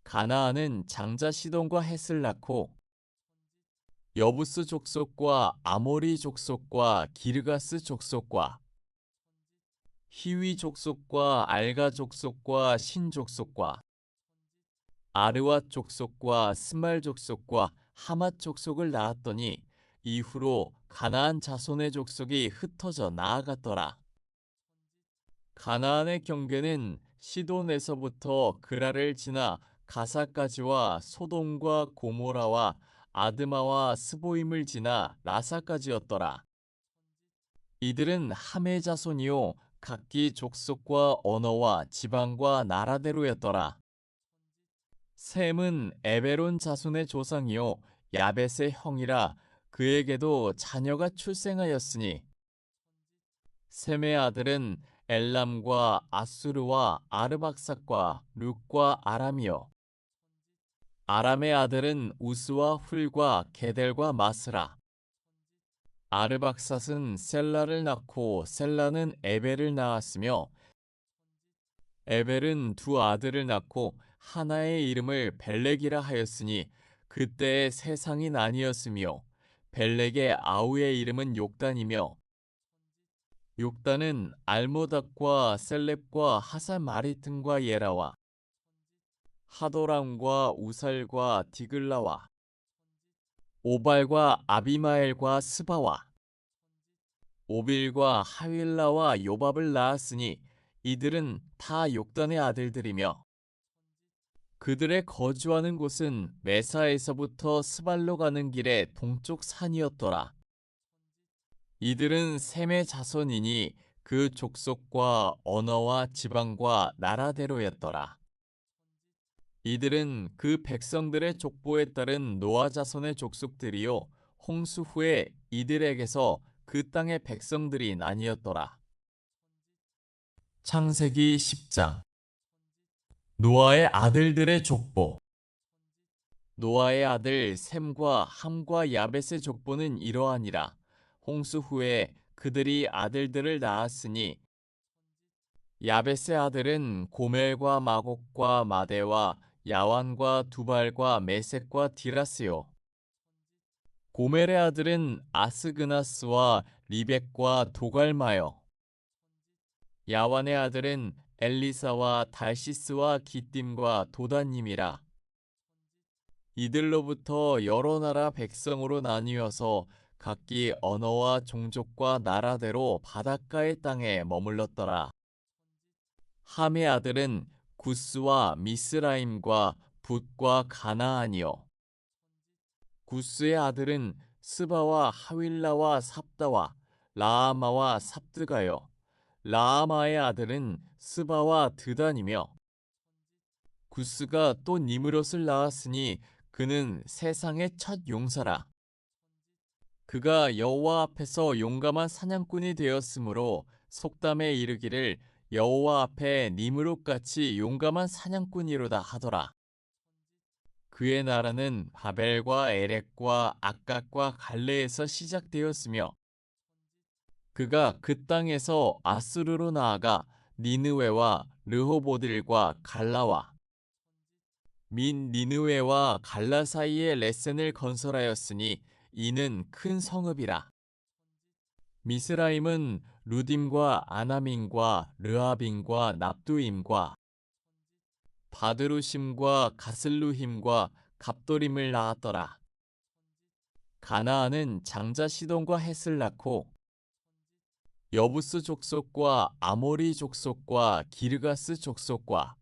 S1: 가나안은 장자 시돈과 헷을 낳고 여부스 족속과 아모리 족속과 기르가스 족속과 히위 족속과 알가 족속과 신 족속과 아르와 족속과 스말 족속과 하맛 족속을 낳았더니 이후로 가나안 자손의 족속이 흩어져 나아갔더라. 가나안의 경계는 시돈에서부터 그라를 지나 가사까지와 소돔과 고모라와 아드마와 스보임을 지나 라사까지였더라. 이들은 함의 자손이요 각기 족속과 언어와 지방과 나라대로였더라. 셈은 에베론 자손의 조상이요 야벳의 형이라. 그에게도 자녀가 출생하였으니 셈의 아들은 엘람과 아수르와 아르박삭과 룩과 아람이요. 아람의 아들은 우스와 훌과 게델과 마스라. 아르박삿은 셀라를 낳고 셀라는 에벨을 낳았으며 에벨은 두 아들을 낳고 하나의 이름을 벨렉이라 하였으니 그때의 세상이 나뉘었으며 벨렉의 아우의 이름은 욕단이며 욕단은 알모닥과 셀렙과 하사마리튼과 예라와 하도람과 우살과 디글라와 오발과 아비마엘과 스바와 오빌과 하윌라와 요밥을 낳았으니 이들은 다 욕단의 아들들이며 그들의 거주하는 곳은 메사에서부터 스발로 가는 길의 동쪽 산이었더라. 이들은 셈의 자손이니 그 족속과 언어와 지방과 나라대로였더라. 이들은 그 백성들의 족보에 따른 노아 자손의 족속들이요 홍수 후에 이들에게서 그 땅의 백성들이 나뉘었더라. 창세기 10장. 노아의 아들들의 족보. 노아의 아들 셈과 함과 야벳의 족보는 이러하니라. 홍수 후에 그들이 아들들을 낳았으니 야벳의 아들은 고멜과 마곡과 마대와 야완과 두발과 메섹과 디라스요. 고멜의 아들은 아스그나스와 리벡과 도갈마요. 야완의 아들은 엘리사와 달시스와 기띔과 도다님이라. 이들로부터 여러 나라 백성으로 나뉘어서 각기 언어와 종족과 나라대로 바닷가의 땅에 머물렀더라. 함의 아들은 구스와 미스라임과 붓과 가나안이요. 구스의 아들은 스바와 하윌라와 삽다와 라아마와 삽드가요. 라아마의 아들은 스바와 드단이며 구스가 또 니므롯을 낳았으니 그는 세상의 첫 용사라. 그가 여호와 앞에서 용감한 사냥꾼이 되었으므로 속담에 이르기를 여호와 앞에 니므롯같이 용감한 사냥꾼이로다 하더라. 그의 나라는 바벨과 에렉과 악각과 갈레에서 시작되었으며 그가 그 땅에서 아수르로 나아가 니느웨와 르호보딜과 갈라와 민 니느웨와 갈라 사이에 레센을 건설하였으니 이는 큰 성읍이라. 미스라임은 루딤과 아나민과 르아빈과 납두임과 바드루심과 가슬루힘과 갑도림을 낳았더라. 가나안은 장자 시돈과 헷을 낳고 여부스 족속과 아모리 족속과 기르가스 족속과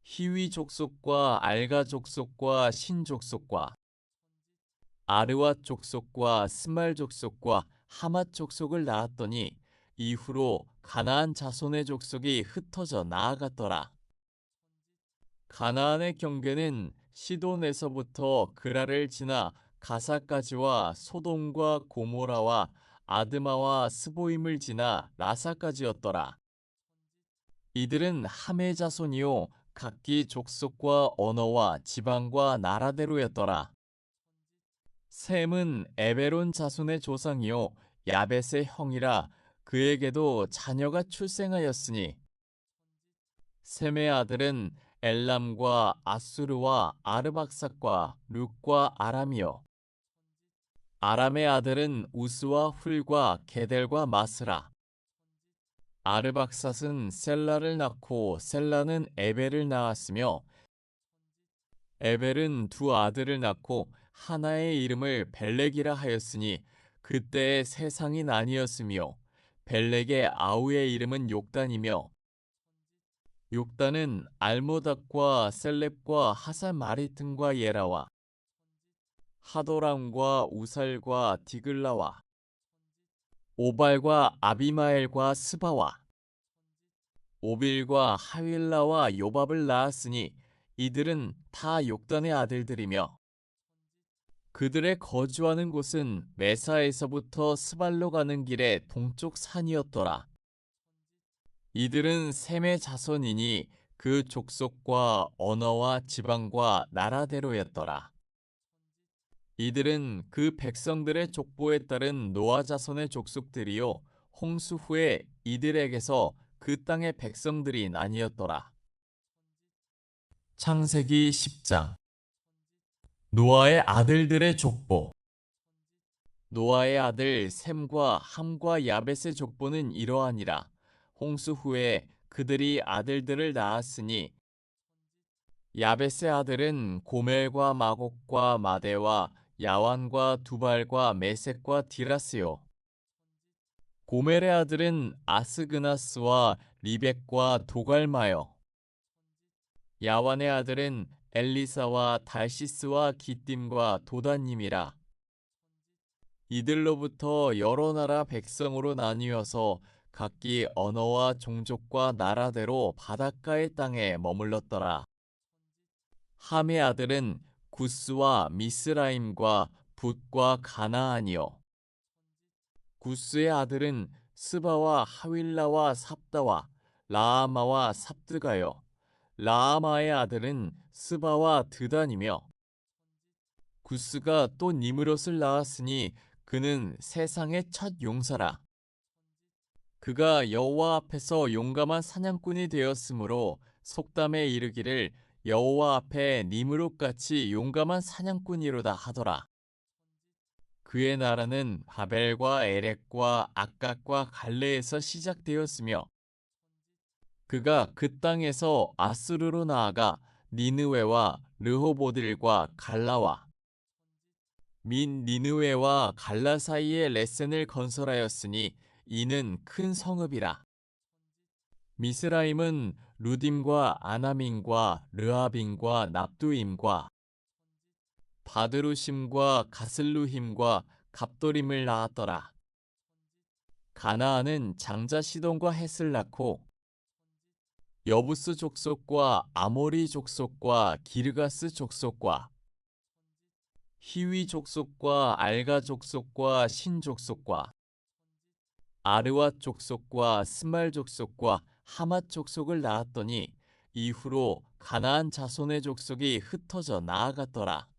S1: 히위 족속과 알가 족속과 신 족속과 아르와 족속과 스말 족속과 하맛 족속을 낳았더니 이후로 가나안 자손의 족속이 흩어져 나아갔더라. 가나안의 경계는 시돈에서부터 그라를 지나 가사까지와 소돔과 고모라와 아드마와 스보임을 지나 라사까지였더라. 이들은 함의 자손이요 각기 족속과 언어와 지방과 나라대로였더라. 셈은 에베론 자손의 조상이요 야벳의 형이라. 그에게도 자녀가 출생하였으니 셈의 아들은 엘람과 아수르와 아르박삭과 룩과 아람이요. 아람의 아들은 우스와 훌과 게델과 마스라. 아르박삿은 셀라를 낳고 셀라는 에벨을 낳았으며 에벨은 두 아들을 낳고 하나의 이름을 벨렉이라 하였으니 그때의 세상이 나뉘었으며 벨렉의 아우의 이름은 욕단이며 욕단은 알모닥과 셀렙과 하산마리튼과 예라와 하도람과 우살과 디글라와 오발과 아비마엘과 스바와 오빌과 하윌라와 요밥을 낳았으니 이들은 다 욕단의 아들들이며 그들의 거주하는 곳은 메사에서부터 스발로 가는 길의 동쪽 산이었더라. 이들은 셈의 자손이니 그 족속과 언어와 지방과 나라대로였더라. 이들은 그 백성들의 족보에 따른 노아 자손의 족속들이요 홍수 후에 이들에게서 그 땅의 백성들이 나뉘었더라. 창세기 10장. 노아의 아들들의 족보. 노아의 아들 셈과 함과 야벳의 족보는 이러하니라. 홍수 후에 그들이 아들들을 낳았으니 야벳의 아들은 고멜과 마곡과 마대와 야완과 두발과 메섹과 디라스요. 고멜의 아들은 아스그나스와 리벡과 도갈마요. 야완의 아들은 엘리사와 달시스와 기띔과 도다님이라. 이들로부터 여러 나라 백성으로 나뉘어서 각기 언어와 종족과 나라대로 바닷가의 땅에 머물렀더라. 함의 아들은 구스와 미스라임과 붓과 가나안이요. 구스의 아들은 스바와 하윌라와 삽다와 라아마와 삽드가요. 라아마의 아들은 스바와 드단이며 구스가 또 니므롯을 낳았으니 그는 세상의 첫 용사라. 그가 여호와 앞에서 용감한 사냥꾼이 되었으므로 속담에 이르기를 여호와 앞에 니므롯같이 용감한 사냥꾼이로다 하더라. 그의 나라는 바벨과 에렉과 악각과 갈레에서 시작되었으며 그가 그 땅에서 아수르로 나아가 니느웨와 르호보들과 갈라와 민 니느웨와 갈라 사이에 레센을 건설하였으니 이는 큰 성읍이라. 미스라임은 루딤과 아나민과 르아빈과 납두임과 바드루심과 가슬루힘과 갑도림을 낳았더라. 가나안은 장자 시돈과 헷을 낳고 여부스 족속과 아모리 족속과 기르가스 족속과 히위 족속과 알가 족속과 신 족속과 아르와 족속과 스말 족속과 하맛 족속을 낳았더니 이후로 가나안 자손의 족속이 흩어져 나아갔더라.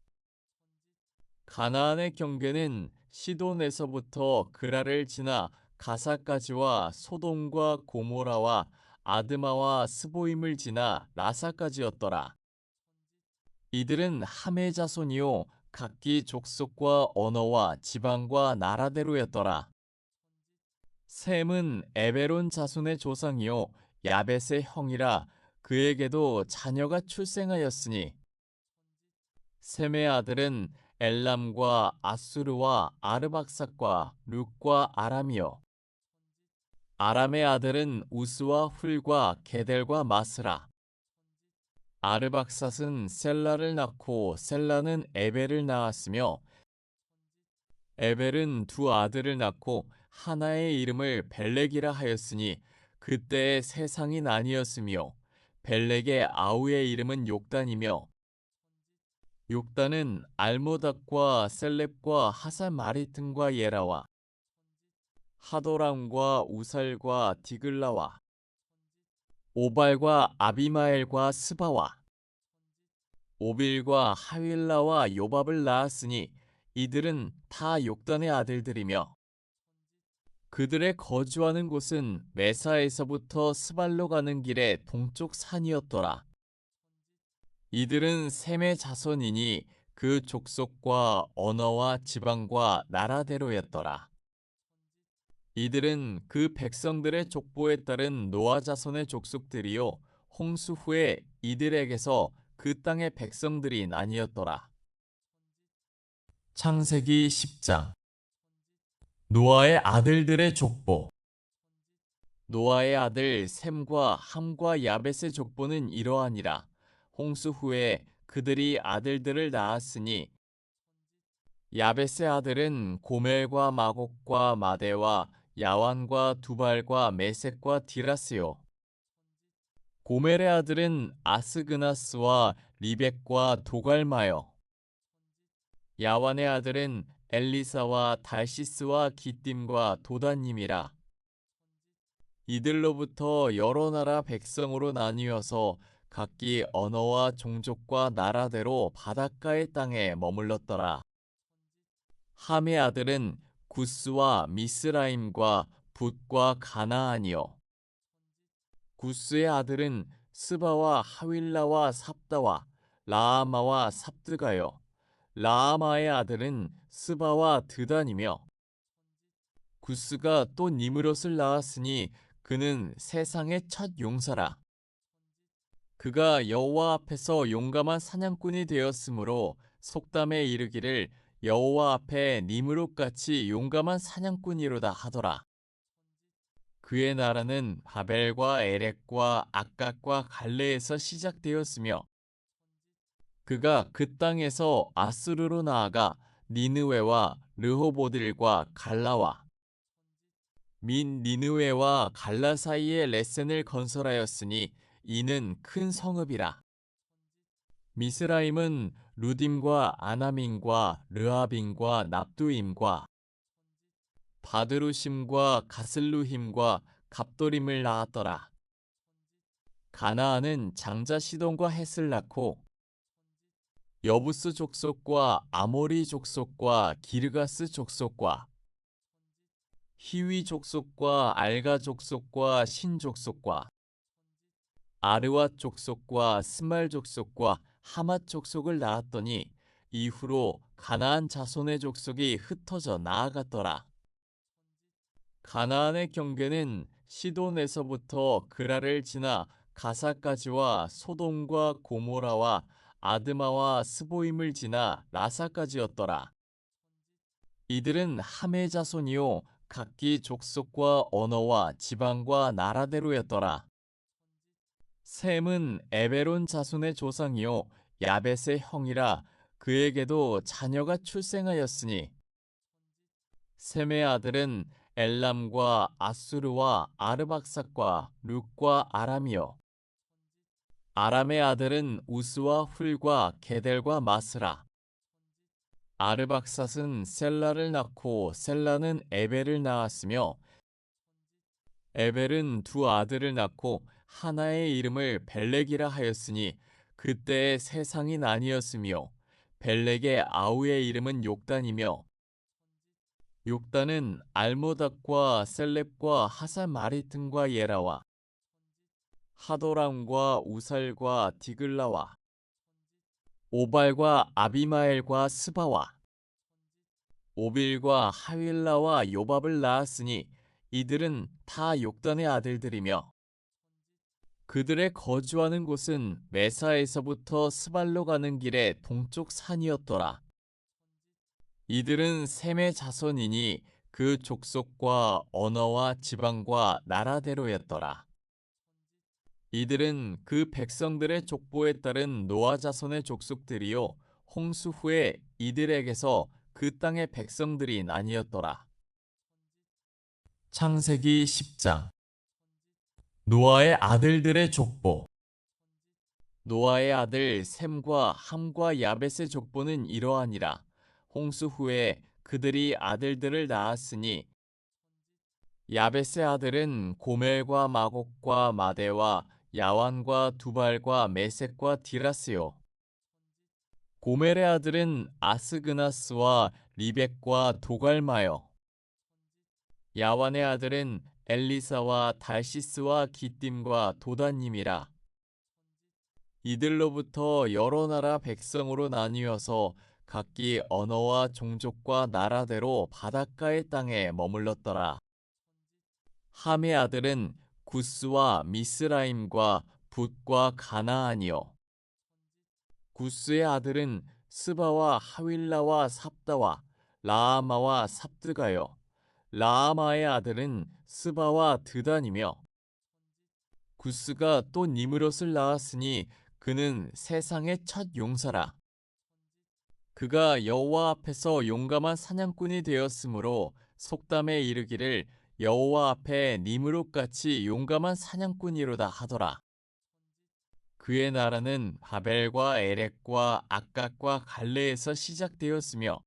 S1: 가나안의 경계는 시돈에서부터 그라를 지나 가사까지와 소돔과 고모라와 아드마와 스보임을 지나 라사까지였더라. 이들은 함의 자손이요 각기 족속과 언어와 지방과 나라대로였더라. 셈은 에베론 자손의 조상이요 야벳의 형이라 그에게도 자녀가 출생하였으니 셈의 아들은 엘람과 아수르와 아르박삭과 룻과 아람이요 아람의 아들은 우스와 훌과 게델과 마스라. 아르박삿은 셀라를 낳고 셀라는 에벨을 낳았으며 에벨은 두 아들을 낳고 하나의 이름을 벨렉이라 하였으니 그때의 세상이 나뉘었으며 벨렉의 아우의 이름은 욕단이며 욕단은 알모닥과 셀렙과 하사마리튼과 예라와 하도람과 우살과 디글라와 오발과 아비마엘과 스바와 오빌과 하윌라와 요밥을 낳았으니 이들은 다 욕단의 아들들이며 그들의 거주하는 곳은 메사에서부터 스발로 가는 길의 동쪽 산이었더라. 이들은 셈의 자손이니 그 족속과 언어와 지방과 나라대로였더라. 이들은 그 백성들의 족보에 따른 노아 자손의 족속들이요 홍수 후에 이들에게서 그 땅의 백성들이 나뉘었더라. 창세기 10장 노아의 아들들의 족보. 노아의 아들 셈과 함과 야벳의 족보는 이러하니라. 홍수 후에 그들이 아들들을 낳았으니 야벳의 아들은 고멜과 마곡과 마대와 야완과 두발과 메섹과 디라스요. 고멜의 아들은 아스그나스와 리벡과 도갈마요. 야완의 아들은 엘리사와 달시스와 기띔과 도다님이라. 이들로부터 여러 나라 백성으로 나뉘어서 각기 언어와 종족과 나라대로 바닷가의 땅에 머물렀더라. 함의 아들은 구스와 미스라임과 붓과 가나안이요. 구스의 아들은 스바와 하윌라와 삽다와 라아마와 삽드가요. 라아마의 아들은 스바와 드단이며 구스가 또 니므롯을 낳았으니 그는 세상의 첫 용사라. 그가 여호와 앞에서 용감한 사냥꾼이 되었으므로 속담에 이르기를 여호와 앞에 니므롯같이 용감한 사냥꾼이로다 하더라. 그의 나라는 바벨과 에렉과 악각과 갈레에서 시작되었으며 그가 그 땅에서 아수르로 나아가 니느웨와 르호보들과 갈라와 민 니느웨와 갈라 사이에 레센을 건설하였으니 이는 큰 성읍이라. 미스라임은 루딤과 아나민과 르아빈과 납두임과 바드루심과 가슬루힘과 갑돌임을 낳았더라. 가나안은 장자 시돈과 헷을 낳고 여부스 족속과 아모리 족속과 기르가스 족속과 히위 족속과 알가 족속과 신 족속과 아르와 족속과 스말 족속과 하맛 족속을 낳았더니 이후로 가나안 자손의 족속이 흩어져 나아갔더라. 가나안의 경계는 시돈에서부터 그라를 지나 가사까지와 소돔과 고모라와 아드마와 스보임을 지나 라사까지였더라. 이들은 함의 자손이요 각기 족속과 언어와 지방과 나라대로였더라. 셈은 에베론 자손의 조상이요 야벳의 형이라 그에게도 자녀가 출생하였으니 셈의 아들은 엘람과 아수르와 아르박삭과 룻과 아람이요 아람의 아들은 우스와 훌과 게델과 마스라 아르박삿은 셀라를 낳고 셀라는 에벨을 낳았으며 에벨은 두 아들을 낳고 하나의 이름을 벨렉이라 하였으니 그때의 세상이 나뉘었으며 벨렉의 아우의 이름은 욕단이며 욕단은 알모닥과 셀렙과 하사마리튼과 예라와 하도람과 우살과 디글라와 오발과 아비마엘과 스바와 오빌과 하윌라와 요밥을 낳았으니 이들은 다 욕단의 아들들이며 그들의 거주하는 곳은 메사에서부터 스발로 가는 길의 동쪽 산이었더라. 이들은 셈의 자손이니 그 족속과 언어와 지방과 나라대로였더라. 이들은 그 백성들의 족보에 따른 노아 자손의 족속들이요 홍수 후에 이들에게서 그 땅의 백성들이 나뉘었더라. 창세기 10장 노아의 아들들의 족보 노아의 아들 셈과 함과 야벳의 족보는 이러하니라. 홍수 후에 그들이 아들들을 낳았으니 야벳의 아들은 고멜과 마곡과 마대와 야완과 두발과 메섹과 디라스요. 고멜의 아들은 아스그나스와 리벡과 도갈마요. 야완의 아들은 엘리사와 달시스와 기띔과 도다님이라. 이들로부터 여러 나라 백성으로 나뉘어서 각기 언어와 종족과 나라대로 바닷가의 땅에 머물렀더라. 함의 아들은 구스와 미스라임과 붓과 가나안이요. 구스의 아들은 스바와 하윌라와 삽다와 라아마와 삽드가요. 라아마의 아들은 스바와 드단이며 구스가 또 니므롯을 낳았으니 그는 세상의 첫 용사라. 그가 여호와 앞에서 용감한 사냥꾼이 되었으므로 속담에 이르기를 여호와 앞에 니므롯같이 용감한 사냥꾼이로다 하더라. 그의 나라는 바벨과 에렉과 악각과 갈레에서 시작되었으며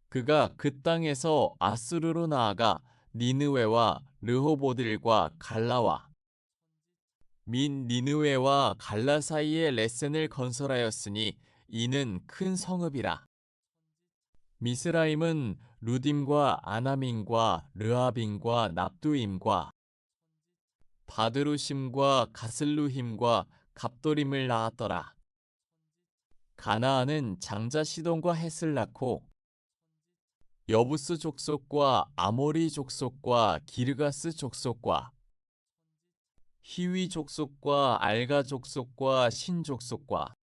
S1: 그가 그 땅에서 아수르로 나아가 니느웨와 르호보딜과 갈라와 민 니느웨와 갈라 사이에 레센을 건설하였으니 이는 큰 성읍이라. 미스라임은 루딤과 아나민과 르아빈과 납두임과 바드루심과 가슬루힘과 갑돌임을 낳았더라. 가나안은 장자 시돈과 헷을 낳고 여부스 족속과 아모리 족속과 기르가스 족속과 히위 족속과 알가 족속과 신 족속과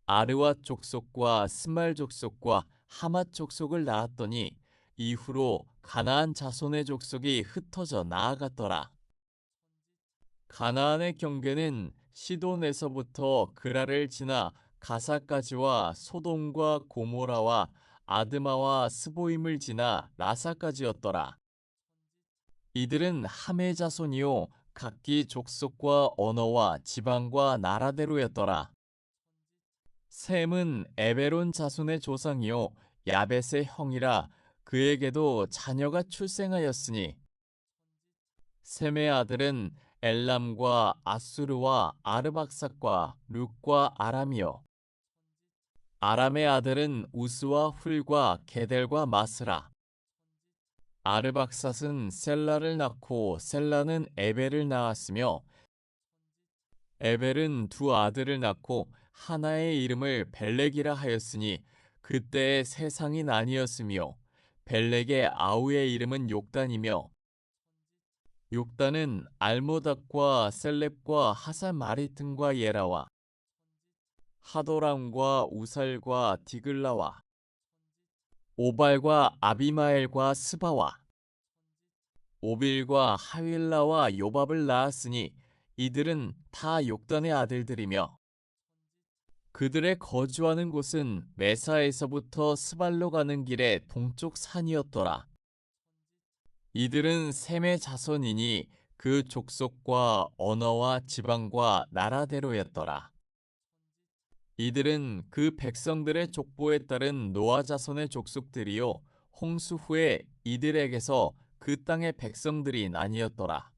S1: 아르와 족속과 스말 족속과 하맛 족속을 낳았더니 이후로 가나안 자손의 족속이 흩어져 나아갔더라. 가나안의 경계는 시돈에서부터 그라를 지나 가사까지와 소돔과 고모라와 아드마와 스보임을 지나 라사까지였더라. 이들은 함의 자손이요 각기 족속과 언어와 지방과 나라대로였더라. 셈은 에베론 자손의 조상이요 야벳의 형이라 그에게도 자녀가 출생하였으니 셈의 아들은 엘람과 아수르와 아르박삭과 룻과 아람이요 아람의 아들은 우스와 훌과 게델과 마스라 아르박삿은 셀라를 낳고 셀라는 에벨을 낳았으며 에벨은 두 아들을 낳고 하나의 이름을 벨렉이라 하였으니 그때의 세상이 나뉘었으며 벨렉의 아우의 이름은 욕단이며 욕단은 알모닥과 셀렙과 하사마리튼과 예라와 하도람과 우살과 디글라와 오발과 아비마엘과 스바와 오빌과 하윌라와 요밥을 낳았으니 이들은 다 욕단의 아들들이며 그들의 거주하는 곳은 메사에서부터 스발로 가는 길의 동쪽 산이었더라. 이들은 셈의 자손이니 그 족속과 언어와 지방과 나라대로였더라. 이들은 그 백성들의 족보에 따른 노아 자손의 족속들이요 홍수 후에 이들에게서 그 땅의 백성들이 나뉘었더라.